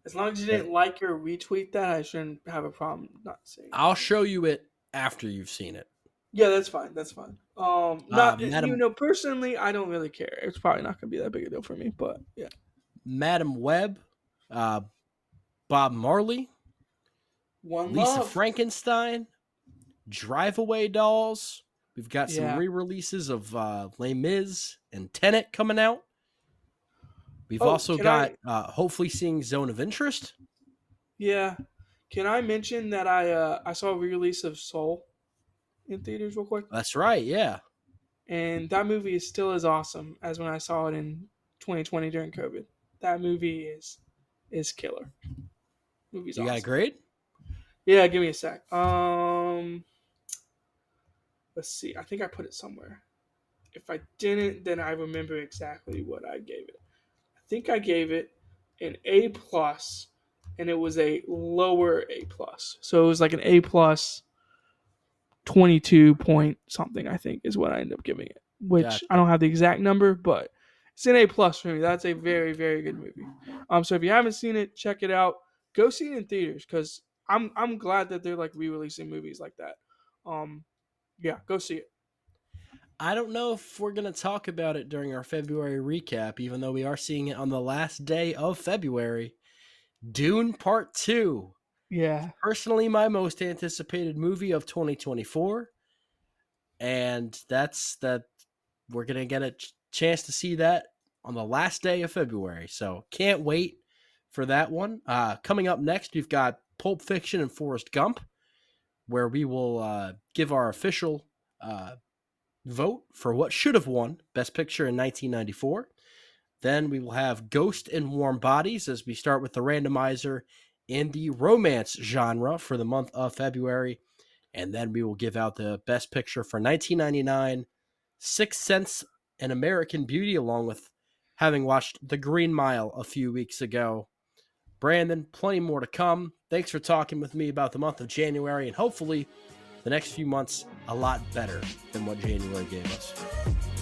[SPEAKER 2] As long as you
[SPEAKER 1] Eh,
[SPEAKER 2] didn't like or retweet that, I shouldn't have a problem not saying
[SPEAKER 1] I'll
[SPEAKER 2] anything.
[SPEAKER 1] show you it after you've seen it.
[SPEAKER 2] Yeah, that's fine. That's fine. Not
[SPEAKER 1] Madam
[SPEAKER 2] personally, I don't really care. It's probably not gonna be that big a deal for me, but yeah.
[SPEAKER 1] Madam Web, uh, Bob Marley,
[SPEAKER 2] One
[SPEAKER 1] Lisa
[SPEAKER 2] love.
[SPEAKER 1] Frankenstein, Drive Away Dolls. We've got some
[SPEAKER 2] Yeah.
[SPEAKER 1] re-releases of Les Mis and Tenet coming out. We've
[SPEAKER 2] Oh,
[SPEAKER 1] also
[SPEAKER 2] can I?
[SPEAKER 1] got hopefully seeing Zone of Interest.
[SPEAKER 2] Yeah. Can I mention that I saw a re-release of Soul in theaters real quick,
[SPEAKER 1] That's right, yeah.
[SPEAKER 2] and that movie is still as awesome as when I saw it in 2020 during COVID. That movie is killer. Movie's
[SPEAKER 1] You got a
[SPEAKER 2] awesome.
[SPEAKER 1] grade?
[SPEAKER 2] Yeah, give me a sec. Let's see. I think I put it somewhere. If I didn't, then I remember exactly what I gave it. I think I gave it an A plus, and it was a lower A plus. So it was like an A plus 22 point something, I think, is what I ended up giving it. Which I
[SPEAKER 1] Gotcha.
[SPEAKER 2] don't have the exact number, but it's an A plus for me. That's a very, very good movie. So if you haven't seen it, check it out. Go see it in theaters because I'm glad that they're like re-releasing movies like that. Um, yeah, go see it.
[SPEAKER 1] I don't know if we're going to talk about it during our February recap, even though we are seeing it on the last day of February. Dune Part 2.
[SPEAKER 2] Yeah,
[SPEAKER 1] Personally, my most anticipated movie of 2024. And that's that. We're going to get a chance to see that on the last day of February. So can't wait for that one. Coming up next, we've got Pulp Fiction and Forrest Gump, where we will give our official vote for what should have won Best Picture in 1994. Then we will have Ghost and Warm Bodies as we start with the randomizer in the romance genre for the month of February. And then we will give out the best picture for 1999, Sixth Sense, and American Beauty, along with having watched The Green Mile a few weeks ago. Brandon, plenty more to come. Thanks for talking with me about the month of January, and hopefully the next few months a lot better than what January gave us.